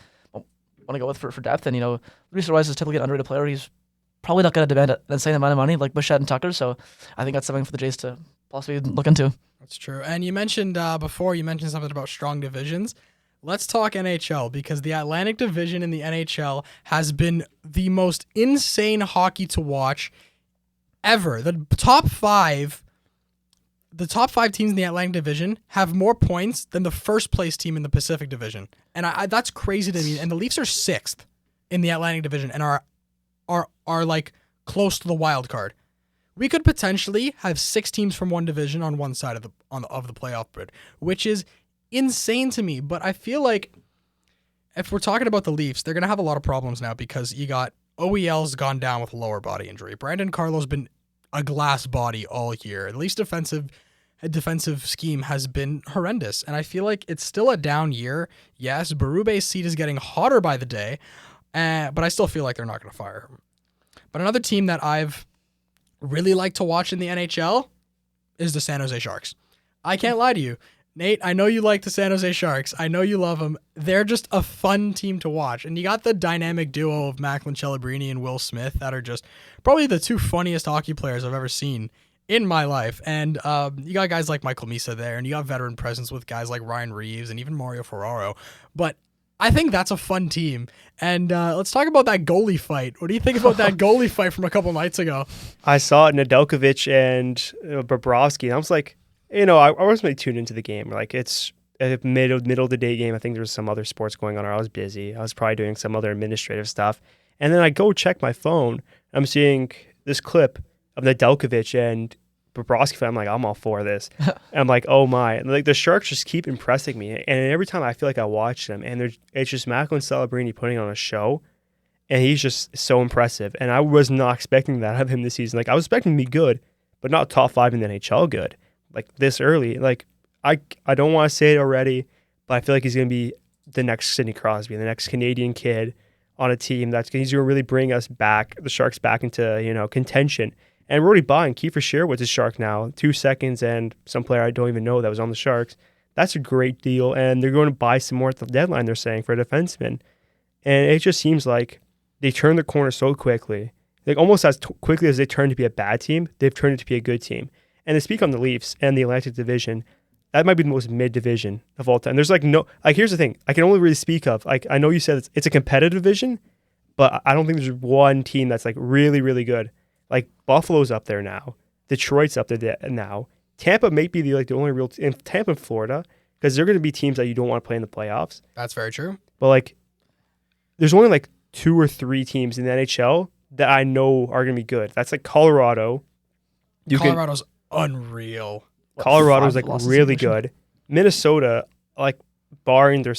S3: go with for depth. And Luis Ariz is typically an underrated player. He's probably not going to demand an insane amount of money like Bichette and Tucker. So I think that's something for the Jays to possibly look into.
S2: That's true. And you mentioned before, something about strong divisions. Let's talk NHL because the Atlantic Division in the NHL has been the most insane hockey to watch ever. The top five teams in the Atlantic Division have more points than the first place team in the Pacific Division. And that's crazy to me. And the Leafs are 6th in the Atlantic Division and are like close to the wild card. We could potentially have 6 teams from one division on one side of the playoff grid, which is insane to me. But I feel like if we're talking about the Leafs, they're going to have a lot of problems now because you got OEL's gone down with a lower body injury. Brandon Carlo's been a glass body all year. The Leafs defensive scheme has been horrendous, and I feel like it's still a down year. Yes, Berube's seat is getting hotter by the day, but I still feel like they're not going to fire him. But another team that I've really like to watch in the NHL is the San Jose Sharks. I can't lie to you. Nate, I know you like the San Jose Sharks. I know you love them. They're just a fun team to watch. And you got the dynamic duo of Macklin Celebrini and Will Smith that are just probably the 2 funniest hockey players I've ever seen in my life. And you got guys like Michael Misa there, and you got veteran presence with guys like Ryan Reeves and even Mario Ferraro. But I think that's a fun team. And let's talk about that goalie fight. What do you think about that goalie fight from a couple nights ago?
S1: I saw Nedeljkovic and Bobrovsky, and I was like, I wasn't really tuned into the game. Like, it's a middle of the day game. I think there was some other sports going on, or I was busy. I was probably doing some other administrative stuff. And then I go check my phone. I'm seeing this clip of Nedeljkovic and Bobrovsky. I'm like, I'm all for this. And I'm like, oh my. And like the Sharks just keep impressing me. And every time I feel like I watch them, and it's just Macklin Celebrini putting on a show. And he's just so impressive. And I was not expecting that out of him this season. Like, I was expecting him to be good, but not top 5 in the NHL good. Like, this early. Like, I don't want to say it already, but I feel like he's going to be the next Sidney Crosby, the next Canadian kid on a team he's going to really bring us back, the Sharks back into, contention. And we're already buying Kiefer Sherwood's a Shark now, 2 seconds, and some player I don't even know that was on the Sharks. That's a great deal, and they're going to buy some more at the deadline, they're saying, for a defenseman. And it just seems like they turn the corner so quickly. Like, almost as quickly as they turned to be a bad team, they've turned it to be a good team. And to speak on the Leafs and the Atlantic Division, that might be the most mid-division of all time. There's here's the thing. I can only really speak of, I know you said it's a competitive division, but I don't think there's one team that's like really, really good. Like, Buffalo's up there now. Detroit's up there now. Tampa may be the only real team. Tampa and Florida, because they're going to be teams that you don't want to play in the playoffs.
S2: That's very true.
S1: But there's only 2 or 3 teams in the NHL that I know are going to be good. That's like Colorado.
S2: Colorado's unreal.
S1: Colorado's really good. Minnesota, barring their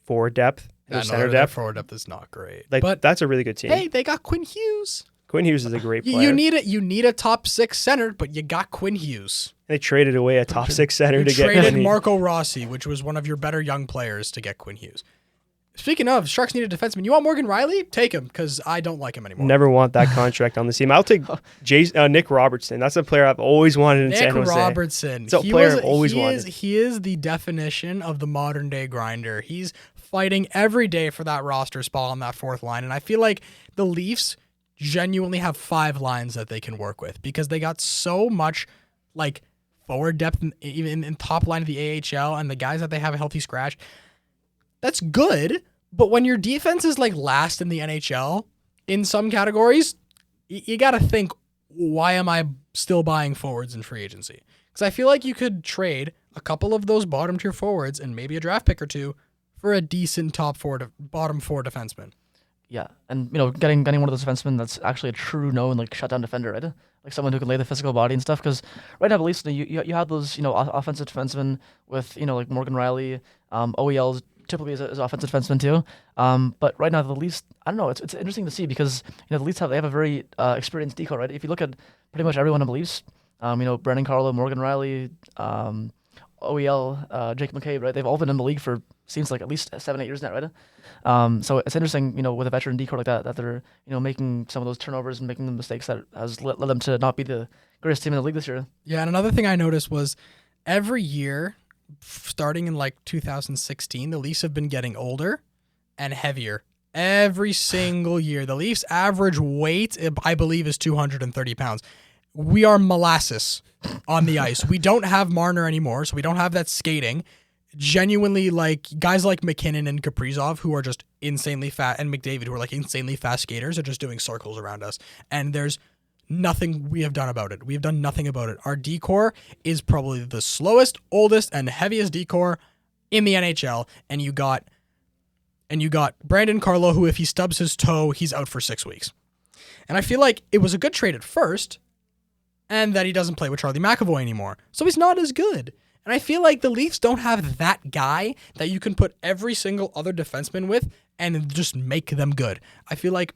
S1: forward depth, center
S2: their
S1: depth.
S2: forward depth is not great.
S1: But that's a really good team.
S2: Hey, they got Quinn Hughes.
S1: Quinn Hughes is a great player.
S2: You need a top 6 center, but you got Quinn Hughes.
S1: They traded away a top 6 center to get
S2: traded Marco Rossi, which was one of your better young players, to get Quinn Hughes. Speaking of, Sharks need a defenseman. You want Morgan Riley? Take him, because I don't like him anymore.
S1: Never want that contract on the team. I'll take Nick Robertson. That's a player I've always wanted in San Jose.
S2: Nick Robertson.
S1: It's a player I've always wanted.
S2: He is the definition of the modern day grinder. He's fighting every day for that roster spot on that 4th line. And I feel like the Leafs genuinely have 5 lines that they can work with, because they got so much forward depth even in top line of the AHL, and the guys that they have a healthy scratch. That's good, but when your defense is last in the NHL in some categories, you got to think, why am I still buying forwards in free agency? Because I feel like you could trade a couple of those bottom tier forwards and maybe a draft pick or two for a decent bottom four defenseman.
S3: Yeah, and getting one of those defensemen that's actually a true known like shutdown defender, right? Like someone who can lay the physical body and stuff. Because right now, at least you have those offensive defensemen with like Morgan Riley, OEL's typically is offensive defenseman too. But right now, the Leafs, I don't know. It's interesting to see because the Leafs have a very experienced decor, right? If you look at pretty much everyone in the Leafs, Brandon Carlo, Morgan Riley, OEL, Jake McCabe, right? They've all been in the league for seems like at least 7-8 years now, right? So it's interesting, with a veteran decor like that they're making some of those turnovers and making the mistakes that has led them to not be the greatest team in the league this year.
S2: Yeah, and another thing I noticed was every year, starting in like 2016, the Leafs have been getting older and heavier. Every single year. The Leafs' average weight, I believe, is 230 pounds. We are molasses on the ice. We don't have Marner anymore, so we don't have that skating. Genuinely, like guys like McKinnon and Kaprizov, who are just insanely fat, and McDavid, who are like insanely fast skaters, are just doing circles around us. And there's nothing we have done about it. We have done nothing about it. Our decor is probably the slowest, oldest, and heaviest decor in the NHL. And you got Brandon Carlo, who if he stubs his toe, he's out for 6 weeks. And I feel like it was a good trade at first, and that he doesn't play with Charlie McAvoy anymore. So he's not as good. And I feel like the Leafs don't have that guy that you can put every single other defenseman with and just make them good. I feel like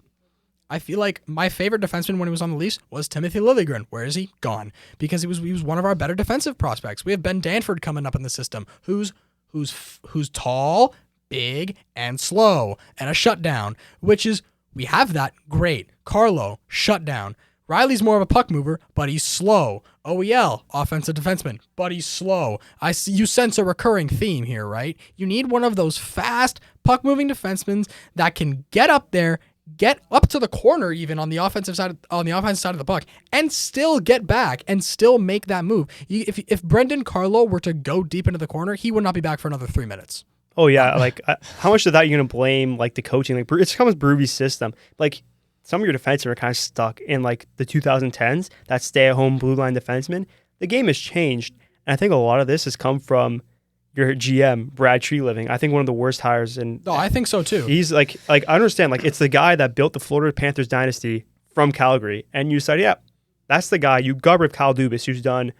S2: my favorite defenseman when he was on the Leafs was Timothy Liljegren. Where is he? Gone. Because he was one of our better defensive prospects. We have Ben Danford coming up in the system, who's tall, big, and slow, and a shutdown, which is, we have that, great. Carlo, shutdown. Riley's more of a puck mover, but he's slow. OEL, offensive defenseman, but he's slow. You sense a recurring theme here, right? You need one of those fast puck-moving defensemen that can get up there, get up to the corner even on the offensive side of the puck, and still get back and still make that move. If Brendan Carlo were to go deep into the corner, he would not be back for another 3 minutes.
S1: Oh yeah, like how much of that are you gonna blame like the coaching? Like it's comes Bruvy's system, like. Some of your defensemen are kind of stuck in like the 2010s, that stay-at-home blue line defenseman. The game has changed, and I think a lot of this has come from your GM, Brad Treliving. I think one of the worst hires in...
S2: Oh, I think so too.
S1: He's like I understand, like it's the guy that built the Florida Panthers dynasty from Calgary, and you said, yeah, that's the guy. You got rid of Kyle Dubas, who's done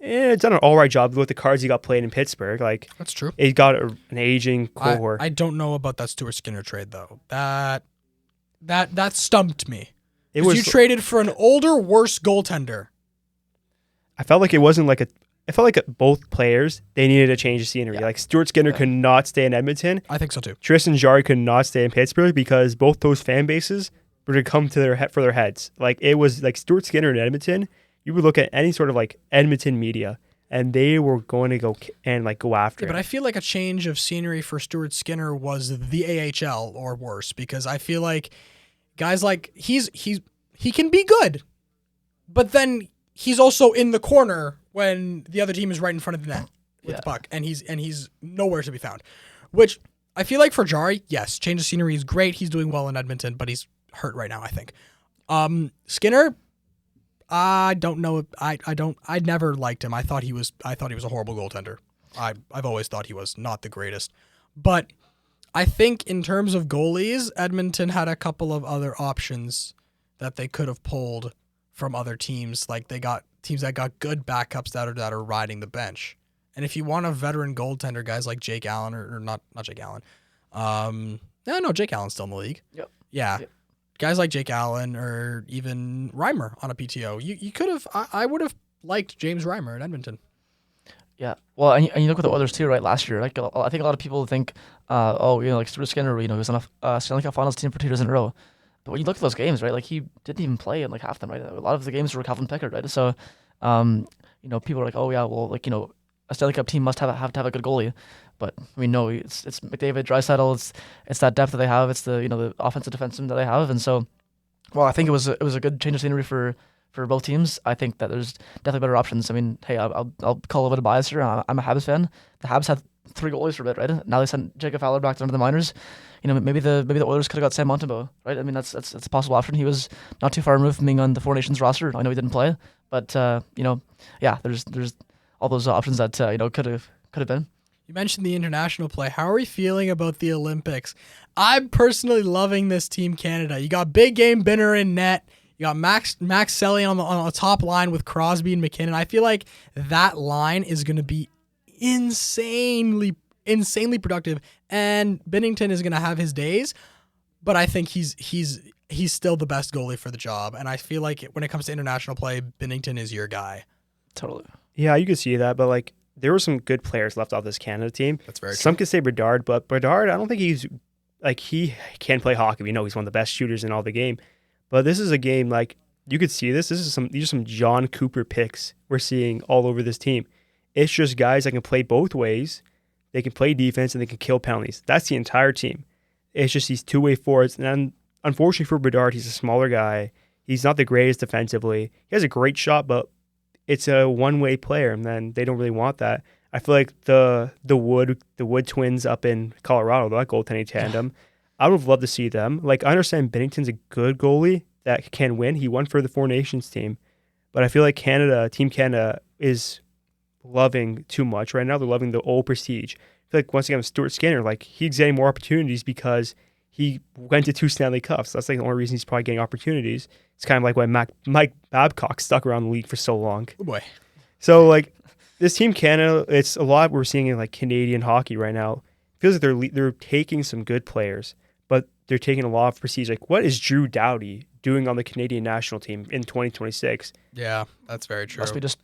S1: an all right job with the cards he got played in Pittsburgh. Like
S2: that's true.
S1: He's got an aging cohort.
S2: I don't know about that Stuart Skinner trade though. That stumped me. You traded for an older, worse goaltender.
S1: I felt like it wasn't like I felt like both players, they needed a change of scenery. Yeah. Like Stuart Skinner could not stay in Edmonton.
S2: I think so too.
S1: Tristan Jarry could not stay in Pittsburgh because both those fan bases were to come to for their heads. Like it was like Stuart Skinner in Edmonton. You would look at any sort of like Edmonton media, and they were going to go after it.
S2: But I feel like a change of scenery for Stuart Skinner was the AHL or worse, because I feel like guys like he can be good, but then he's also in the corner when the other team is right in front of the net with the puck, and he's nowhere to be found. Which I feel like for Jarry, yes, change of scenery is great. He's doing well in Edmonton, but he's hurt right now, I think. Skinner, I don't know. I never liked him. I thought he was a horrible goaltender. I've always thought he was not the greatest. But I think in terms of goalies, Edmonton had a couple of other options that they could have pulled from other teams. Like they got teams that got good backups that are riding the bench. And if you want a veteran goaltender, guys like Jake Allen or not Jake Allen. No, Jake Allen's still in the league.
S3: Yep.
S2: Yeah.
S3: Yep. Guys
S2: like Jake Allen or even Reimer on a PTO. You could have. I would have liked James Reimer in Edmonton.
S3: Yeah. Well, and you look at the Oilers too, right? Last year, like I think a lot of people think, like Stuart Skinner, he was on a Stanley Cup Finals team for 2 years in a row. But when you look at those games, right, like he didn't even play in like half of them, right? A lot of the games were Calvin Pickard, right? So, people are like, oh yeah, well, like a Stanley Cup team must have to have a good goalie. But I mean, no, it's McDavid, Draisaitl, it's that depth that they have, it's the offensive defenseman that they have, and so, well, I think it was a good change of scenery for both teams. I think that there's definitely better options. I mean, hey, I'll call a little bit of bias here. I'm a Habs fan. The Habs had 3 goalies for a bit, right? Now they sent Jacob Fowler back down to the minors. Maybe the Oilers could have got Sam Montembeault, right? I mean, that's a possible option. He was not too far removed from being on the Four Nations roster. I know he didn't play, but yeah, there's all those options that could have been.
S2: You mentioned the international play. How are we feeling about the Olympics? I'm personally loving this Team Canada. You got Big Game Binner in net. You got Max Selly on the top line with Crosby and McKinnon. I feel like that line is going to be insanely productive, and Binnington is going to have his days, but I think he's still the best goalie for the job, and I feel like when it comes to international play, Binnington is your guy.
S3: Totally.
S1: Yeah, you could see that, but like there were some good players left off this Canada team.
S2: That's very true.
S1: Some could say Bedard, but Bedard, I don't think he can play hockey. We know he's one of the best shooters in all the game. But this is a game like you could see this. These are some John Cooper picks we're seeing all over this team. It's just guys that can play both ways. They can play defense and they can kill penalties. That's the entire team. It's just these two-way forwards. And then, unfortunately for Bedard, he's a smaller guy. He's not the greatest defensively. He has a great shot, but it's a one-way player, and then they don't really want that. I feel like the Wood twins up in Colorado, that goaltending tandem, I would have loved to see them. Like, I understand Binnington's a good goalie that can win. He won for the Four Nations team. But I feel like Team Canada is loving too much right now. They're loving the old prestige. I feel like once again, Stuart Skinner, like he's getting more opportunities because he went to 2 Stanley Cups. That's like the only reason he's probably getting opportunities. It's kind of like why Mike Babcock stuck around the league for so long.
S2: Oh boy.
S1: So like this Team Canada, it's a lot we're seeing in like Canadian hockey right now. It feels like they're taking some good players, but they're taking a lot of prestige. Like what is Drew Doughty doing on the Canadian national team in 2026?
S2: Yeah, that's very true.
S3: Must be just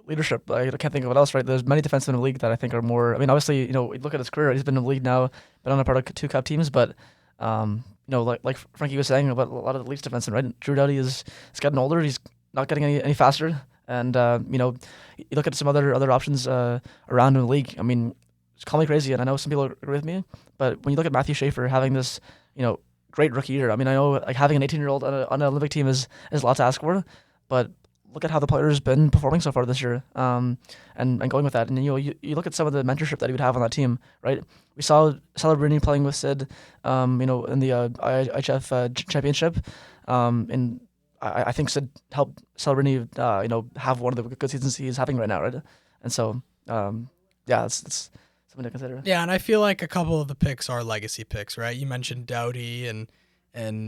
S3: leadership. I can't think of what else, right? There's many defensemen in the league that I think are more. I mean, obviously, look at his career. He's been in the league now, been on a part of 2 Cup teams, but like Frankie was saying about a lot of the Leafs defensemen, right? Drew Doughty is getting older. He's not getting any faster, and you look at some other options around in the league. I mean, call me crazy, and I know some people agree with me, but when you look at Matthew Schaefer having this, great rookie year. I mean, I know like having an 18-year-old on an Olympic team is a lot to ask for, but look at how the player's been performing so far this year, and going with that. And you look at some of the mentorship that he would have on that team, right? We saw Celebrini playing with Sid, in the IHF championship, and I think Sid helped Celebrini, have one of the good seasons he's having right now, right? And so, it's something to consider.
S2: Yeah, and I feel like a couple of the picks are legacy picks, right? You mentioned Doughty and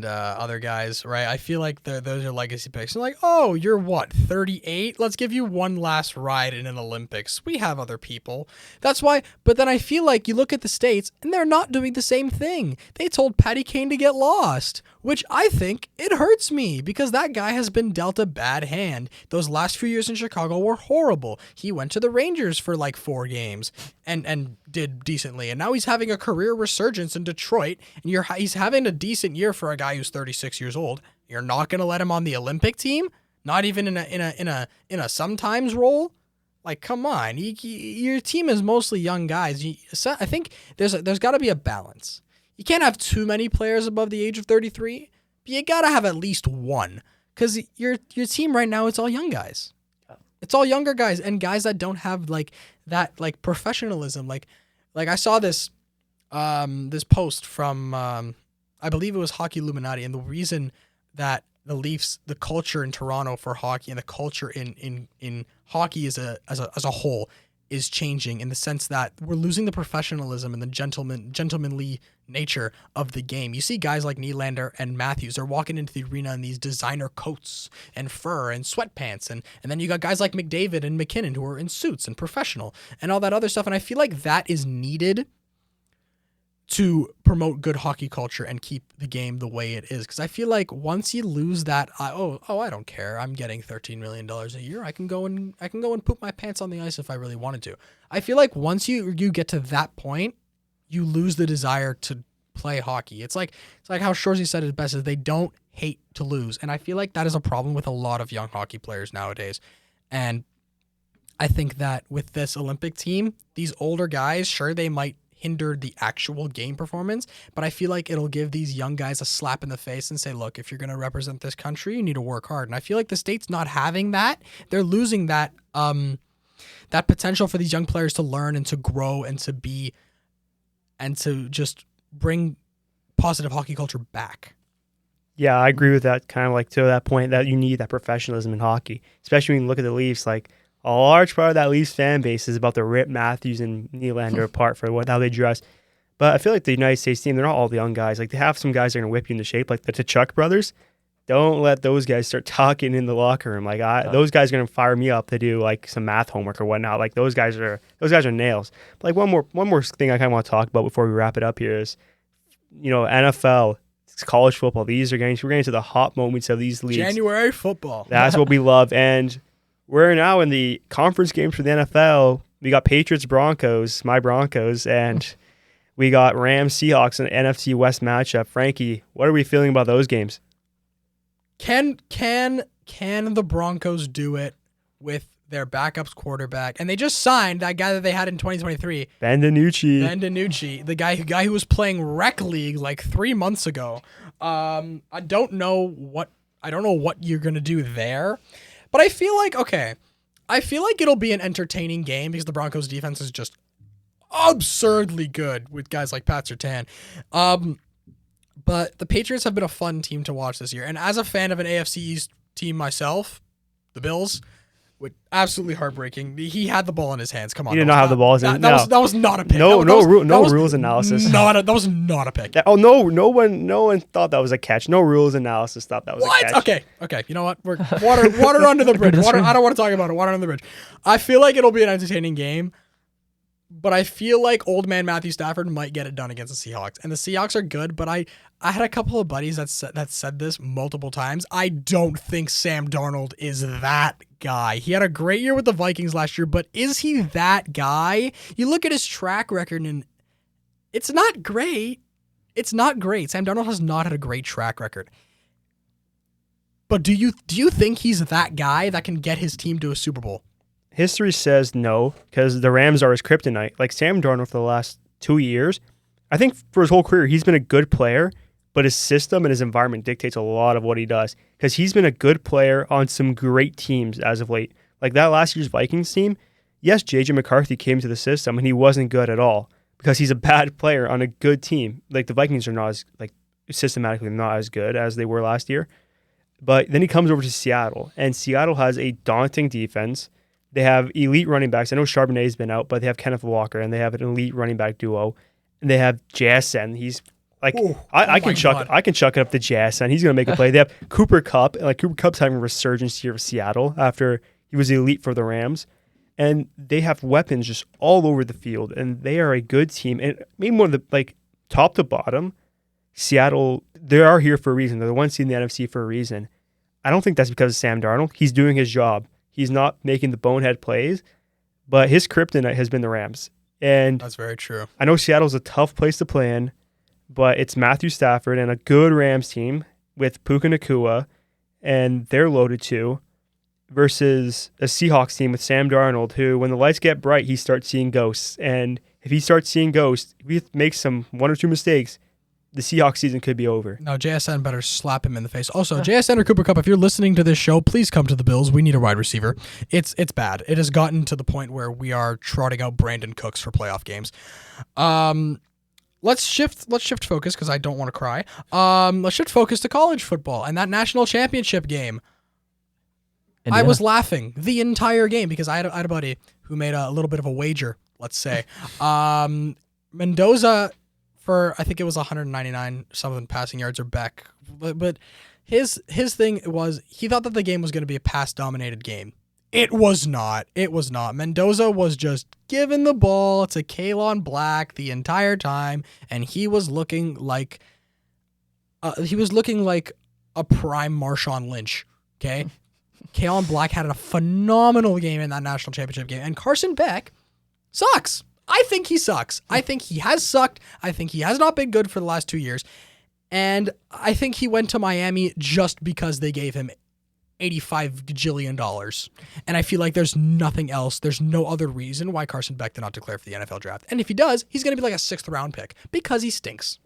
S2: other guys, right? I feel like those are legacy picks. And like, oh, you're what, 38? Let's give you one last ride in an Olympics. We have other people. That's why. But then I feel like you look at the States and they're not doing the same thing. They told Patty Kane to get lost, which I think it hurts me because that guy has been dealt a bad hand. Those last few years in Chicago were horrible. He went to the Rangers for like 4 games and did decently. And now he's having a career resurgence in Detroit, and he's having a decent year for a guy who's 36 years old. You're not going to let him on the Olympic team? Not even in a sometimes role? Like, come on. Your team is mostly young guys. I think there's got to be a balance. You can't have too many players above the age of 33, but you got to have at least one, because your team right now, it's all young guys. It's all younger guys and guys that don't have like that like professionalism. Like I saw this this post from I believe it was Hockey Illuminati, and the reason that the Leafs, the culture in Toronto for hockey and the culture in hockey as a whole is changing, in the sense that we're losing the professionalism and the gentlemanly nature of the game. You see guys like Nylander and Matthews, they're walking into the arena in these designer coats and fur and sweatpants, and then you got guys like McDavid and McKinnon who are in suits and professional and all that other stuff. And I feel like that is needed to promote good hockey culture and keep the game the way it is. Because I feel like once you lose that, I don't care, I'm getting $13 million a year, I can go and poop my pants on the ice if I really wanted to. I feel like once you get to that point, you lose the desire to play hockey. It's like how Shorzy said it best, is they don't hate to lose. And I feel like that is a problem with a lot of young hockey players nowadays. And I think that with this Olympic team, these older guys, sure, they might hinder the actual game performance, but I feel like it'll give these young guys a slap in the face and say, look, if you're going to represent this country, you need to work hard. And I feel like the State's not having that. They're losing that that potential for these young players to learn and to grow and to be and to just bring positive hockey culture back.
S1: Yeah, I agree with that. Kind of like to that point that you need that professionalism in hockey, especially when you look at the Leafs. Like a large part of that Leafs fan base is about to rip Matthews and Nylander apart for how they dress. But I feel like the United States team, they're not all the young guys. Like, they have some guys that are going to whip you into shape, like the Tkachuk brothers. Don't let those guys start talking in the locker room. Like, those guys are going to fire me up to do, like, some math homework or whatnot. Like, those guys are nails. But, like, one more thing I kind of want to talk about before we wrap it up here is, NFL, it's college football. We're getting to the hot moments of these leagues.
S2: January football.
S1: That's what we love. And we're now in the conference games for the NFL. We got Patriots, Broncos, my Broncos, and we got Rams, Seahawks in the NFC West matchup. Frankie, what are we feeling about those games?
S2: Can the Broncos do it with their backups quarterback? And they just signed that guy that they had in 2023.
S1: Ben DiNucci,
S2: the guy who was playing rec league like 3 months ago. I don't know what you're gonna do there, but I feel like it'll be an entertaining game because the Broncos defense is just absurdly good with guys like Pat Surtain. But the Patriots have been a fun team to watch this year. And as a fan of an AFC East team myself, the Bills, absolutely heartbreaking. He had the ball in his hands. Come on.
S1: He did not have the ball.
S2: That was not a pick.
S1: No rules analysis.
S2: That was not a pick.
S1: No one thought that was a catch. No rules analysis thought that was a catch.
S2: Okay. You know what? We're water under the bridge. I don't want to talk about it. Water under the bridge. I feel like it'll be an entertaining game. But I feel like old man Matthew Stafford might get it done against the Seahawks. And the Seahawks are good, but I had a couple of buddies that said this multiple times. I don't think Sam Darnold is that guy. He had a great year with the Vikings last year, but is he that guy? You look at his track record, and it's not great. It's not great. Sam Darnold has not had a great track record. But do you think he's that guy that can get his team to a Super Bowl?
S1: History says no, because the Rams are his kryptonite. Like Sam Darnold for the last 2 years, I think for his whole career, he's been a good player, but his system and his environment dictates a lot of what he does, because he's been a good player on some great teams as of late. Like that last year's Vikings team, yes, J.J. McCarthy came to the system, and he wasn't good at all, because he's a bad player on a good team. Like the Vikings are not as, like, systematically not as good as they were last year. But then he comes over to Seattle, and Seattle has a daunting defense. They have elite running backs. I know Charbonnet's been out, but they have Kenneth Walker, and they have an elite running back duo. And they have JSN. He's like, I can chuck it up to JSN. He's going to make a play. They have Cooper Kupp, and like Cooper Kupp's having a resurgence here for Seattle after he was elite for the Rams. And they have weapons just all over the field, and they are a good team. And maybe one of the, like, top to bottom, Seattle, they are here for a reason. They're the one seed in the NFC for a reason. I don't think that's because of Sam Darnold. He's doing his job. He's not making the bonehead plays, but his kryptonite has been the Rams. And
S2: that's very true.
S1: I know Seattle's a tough place to play in, but it's Matthew Stafford and a good Rams team with Puka Nacua, and they're loaded too, versus a Seahawks team with Sam Darnold, who, when the lights get bright, he starts seeing ghosts. And if he starts seeing ghosts, if he makes one or two mistakes, the Seahawks season could be over.
S2: No, JSN better slap him in the face. Also, JSN or Cooper Kupp, if you're listening to this show, please come to the Bills. We need a wide receiver. It's bad. It has gotten to the point where we are trotting out Brandon Cooks for playoff games. Let's shift focus, because I don't want to cry. Let's shift focus to college football and that national championship game. Indiana. I was laughing the entire game because I had a buddy who made a little bit of a wager, let's say. Mendoza, for I think it was 199 something passing yards, or Beck, but his thing was he thought that the game was going to be a pass dominated game. It was not. Mendoza was just giving the ball to Kalon Black the entire time, and he was looking like a prime Marshawn Lynch. Okay, Kalon Black had a phenomenal game in that national championship game, and Carson Beck sucks. I think he sucks. I think he has sucked. I think he has not been good for the last 2 years. And I think he went to Miami just because they gave him $85 gajillion. And I feel like there's nothing else. There's no other reason why Carson Beck did not declare for the NFL draft. And if he does, he's going to be like a 6th round pick because he stinks.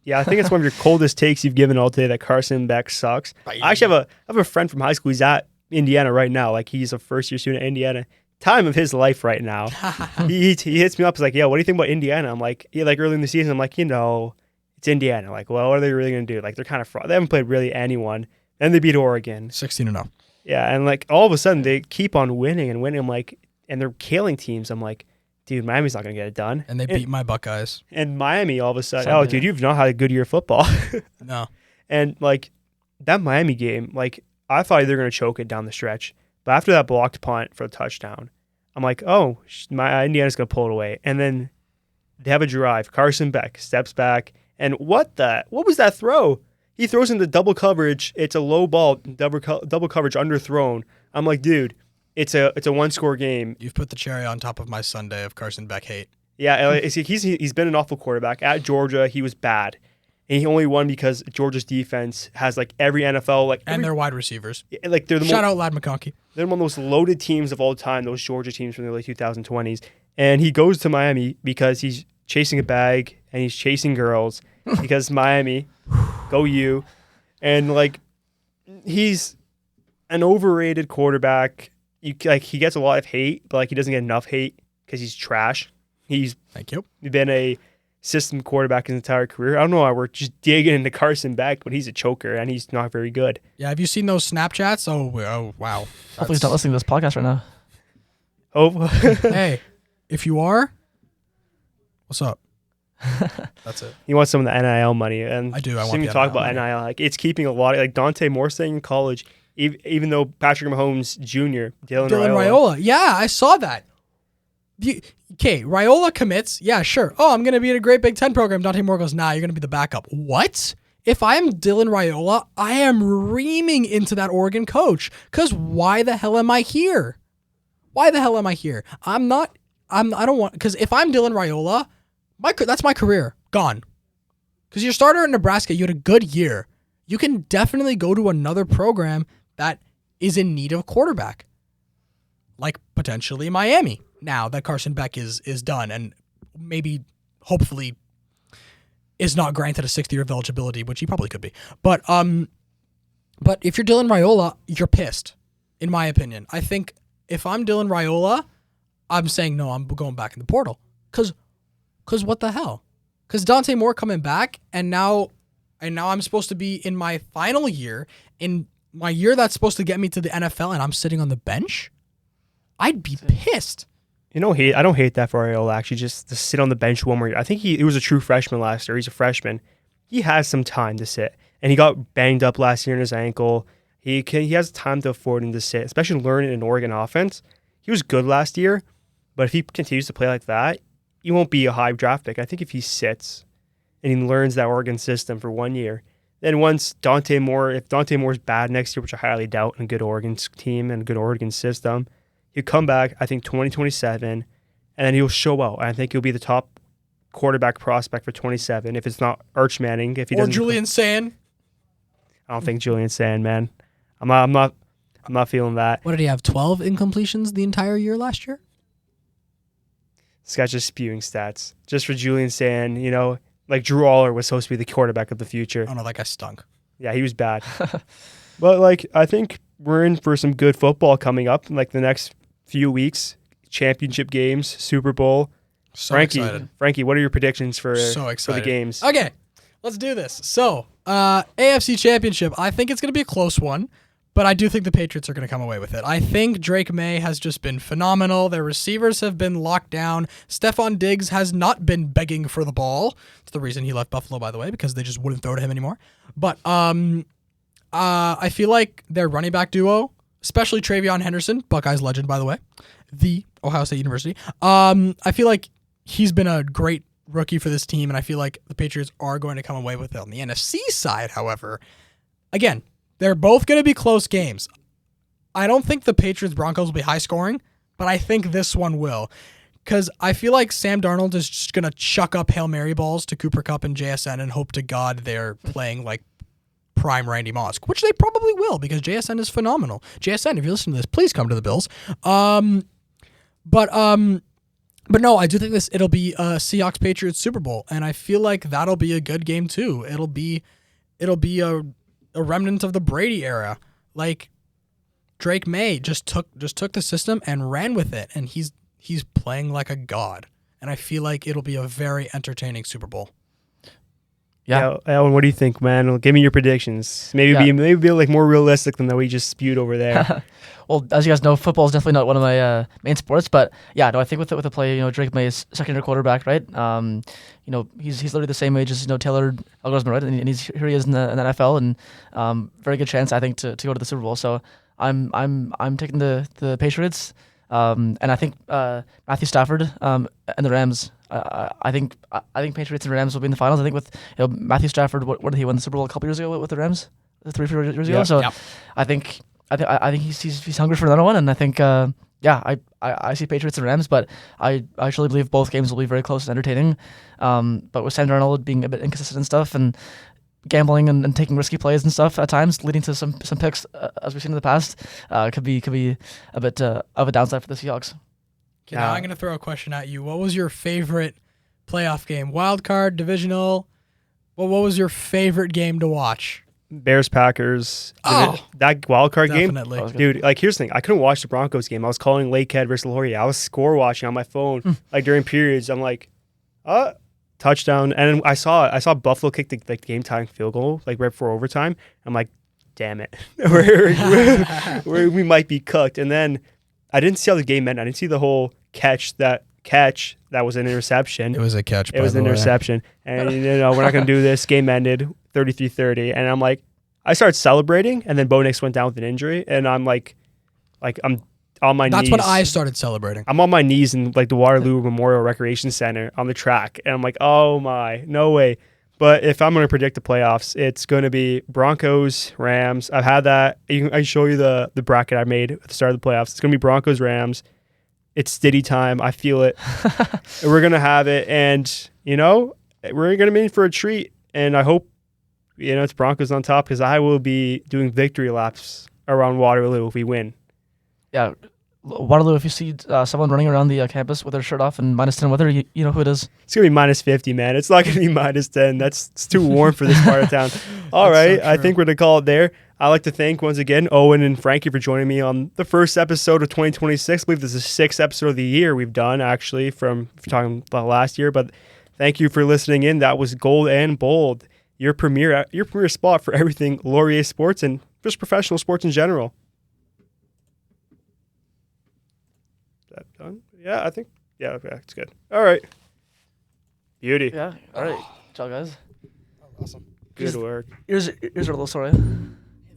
S1: Yeah, I think it's one of your coldest takes you've given all today, that Carson Beck sucks. I actually have a friend from high school. He's at Indiana right now. Like, he's a first-year student at Indiana. Time of his life right now. he hits me up. He's like, yeah, what do you think about Indiana? I'm like, yeah, like early in the season, I'm like, it's Indiana. Like, well, what are they really going to do? Like, they're kind of fraud. They haven't played really anyone. Then they beat Oregon.
S2: 16-0.
S1: Yeah, and like all of a sudden they keep on winning and winning. I'm like, and they're killing teams. I'm like, dude, Miami's not gonna get it done.
S2: And they beat my Buckeyes.
S1: And Miami all of a sudden,
S3: Sadly,
S1: dude, you've not had a good year of football.
S2: No.
S1: And like that Miami game, like I thought they were gonna choke it down the stretch, but after that blocked punt for a touchdown, I'm like, oh, my Indiana's gonna pull it away. And then they have a drive. Carson Beck steps back, and what was that throw? He throws into double coverage. It's a low ball, double coverage underthrown. I'm like, dude, it's a 1-score game.
S2: You've put the cherry on top of my Sunday of Carson Beck hate.
S1: Yeah, he's been an awful quarterback. At Georgia, he was bad. And he only won because Georgia's defense has like every NFL
S2: and their wide receivers.
S1: Like they're
S2: Shout out Lad McConkey.
S1: They're one of the most loaded teams of all time, those Georgia teams from the early 2020s. And he goes to Miami because he's chasing a bag and he's chasing girls because Miami, go you. And like he's an overrated quarterback. He gets a lot of hate, but like he doesn't get enough hate because he's trash.
S2: Thank you.
S1: Been a system quarterback his entire career. I don't know why we're just digging into Carson Beck, but he's a choker and he's not very good.
S2: Yeah, have you seen those Snapchats? Oh wow.
S3: Hopefully he's not listening to this podcast right now.
S1: Oh,
S2: Hey, if you are, what's up? That's it.
S1: he wants some of the NIL money, and
S2: I do. I want
S1: when
S2: the
S1: you talk
S2: NIL
S1: about
S2: money.
S1: NIL, like it's keeping a lot. Like Dante Moore staying in college, even though Patrick Mahomes Jr., Dylan
S2: Raiola. Yeah, I saw that. Okay, Raiola commits. Yeah, sure. Oh, I'm going to be in a great Big Ten program. Dante Moore goes, nah, you're going to be the backup. What? If I'm Dylan Raiola, I am reaming into that Oregon coach. Because why the hell am I here? Why the hell am I here? I don't want, because if I'm Dylan Raiola, that's my career. Gone. Because your starter in Nebraska, you had a good year. You can definitely go to another program that is in need of a quarterback. Like potentially Miami. Now that Carson Beck is done and maybe, hopefully, is not granted a 6th year of eligibility, which he probably could be. But if you're Dylan Raiola, you're pissed, in my opinion. I think if I'm Dylan Raiola, I'm saying, no, I'm going back in the portal. Because what the hell? Because Dante Moore coming back, and now I'm supposed to be in my final year, in my year that's supposed to get me to the NFL, and I'm sitting on the bench? I'd be pissed.
S1: You know, I don't hate that for Raiola, actually, just to sit on the bench one more year. I think he was a true freshman last year. He's a freshman. He has some time to sit. And he got banged up last year in his ankle. He has time to afford him to sit, especially learning an Oregon offense. He was good last year, but if he continues to play like that, he won't be a high draft pick. I think if he sits and he learns that Oregon system for 1 year, then once if Dante Moore's bad next year, which I highly doubt in a good Oregon team and a good Oregon system, he'll come back, I think, 2027, and then he'll show out. I think he'll be the top quarterback prospect for 27 if it's not Arch Manning. If he doesn't,
S2: Julian Sand.
S1: I don't think Julian Sand, man. I'm not feeling that.
S2: What did he have? 12 incompletions the entire year last year?
S1: This guy's just spewing stats. Just for Julian Sand, you know, like Drew Aller was supposed to be the quarterback of the future.
S2: Oh no, that guy stunk.
S1: Yeah, he was bad. But like, I think we're in for some good football coming up in like the next few weeks. Championship games, Super Bowl.
S2: So excited.
S1: Frankie, what are your predictions for the games?
S2: Okay, let's do this. So, AFC Championship, I think it's going to be a close one, but I do think the Patriots are going to come away with it. I think Drake May has just been phenomenal. Their receivers have been locked down. Stephon Diggs has not been begging for the ball. It's the reason he left Buffalo, by the way, because they just wouldn't throw to him anymore. But I feel like their running back duo, especially Travion Henderson, Buckeyes legend, by the way, the Ohio State University. I feel like he's been a great rookie for this team, and I feel like the Patriots are going to come away with it. On the NFC side, however, again, they're both going to be close games. I don't think the Patriots-Broncos will be high scoring, but I think this one will. Because I feel like Sam Darnold is just going to chuck up Hail Mary balls to Cooper Kupp and JSN and hope to God they're playing like prime Randy Moss, which they probably will because JSN is phenomenal. JSN, if you're listening to this, please come to the Bills. But no, I do think it'll be a Seahawks Patriots Super Bowl, and I feel like that'll be a good game too. It'll be a remnant of the Brady era. Like Drake May just took the system and ran with it, and he's playing like a god. And I feel like it'll be a very entertaining Super Bowl.
S3: Yeah.
S1: Owen, what do you think, man? Give me your predictions. Maybe be like more realistic than that we just spewed over there.
S3: Well, as you guys know, football is definitely not one of my main sports, but yeah, no, I think with the play, Drake May's second-year quarterback, right? He's literally the same age as Taylor Algorithm, right? And here he is in the NFL, and very good chance, I think, to go to the Super Bowl. So I'm taking the Patriots, and I think Matthew Stafford and the Rams. I think Patriots and Rams will be in the finals. I think with Matthew Stafford, what did he win the Super Bowl a couple years ago with the Rams? 3-4 years ago. So I think he's hungry for another one, and I think I see Patriots and Rams, but I truly believe both games will be very close and entertaining. But with Sam Darnold being a bit inconsistent and stuff, and gambling and taking risky plays and stuff at times, leading to some picks as we've seen in the past, could be a bit of a downside for the Seahawks.
S2: Okay, now I'm going to throw a question at you. What was your favorite playoff game? Wild card, divisional? What was your favorite game to watch?
S1: Bears Packers.
S2: Oh,
S1: that wild card game,
S2: definitely.
S1: dude. Like, here's the thing: I couldn't watch the Broncos game. I was calling Lakehead versus Laurier. I was score watching on my phone, like during periods. I'm like, touchdown, and I saw Buffalo kick the game tying field goal like right before overtime. I'm like, damn it, we might be cooked. And then I didn't see how the game ended. I didn't see the whole catch that was an interception.
S2: It was a catch.
S1: It was an interception, and we're not gonna do this. Game ended 33-30, and I'm like, I started celebrating, and then Bo Nix went down with an injury, and I'm like I'm on my knees.
S2: That's when I started celebrating.
S1: I'm on my knees in like the Waterloo Memorial Recreation Center on the track, and I'm like, oh my, no way. But if I'm gonna predict the playoffs, it's gonna be Broncos, Rams. I've had that. I can show you the bracket I made at the start of the playoffs. It's gonna be Broncos, Rams. It's Stiddy time. I feel it. We're going to have it. And, we're going to be in for a treat. And I hope, it's Broncos on top, because I will be doing victory laps around Waterloo if we win.
S3: Yeah. Waterloo, if you see someone running around the campus with their shirt off and -10 weather, you know who it is.
S1: It's going to be -50, man. It's not going to be -10. It's too warm for this part of town. All right. So I think we're going to call it there. I'd like to thank once again Owen and Frankie for joining me on the first episode of 2026. I believe this is the 6th episode of the year we've done, actually, from talking about last year. But thank you for listening in. That was Gold and Bold, your premier spot for everything Laurier sports and just professional sports in general. Is that done? Yeah, I think. Yeah, okay, it's good. All right. Beauty.
S3: Yeah. All right. Ciao, guys.
S2: Awesome.
S1: Good work.
S3: Here's our little story.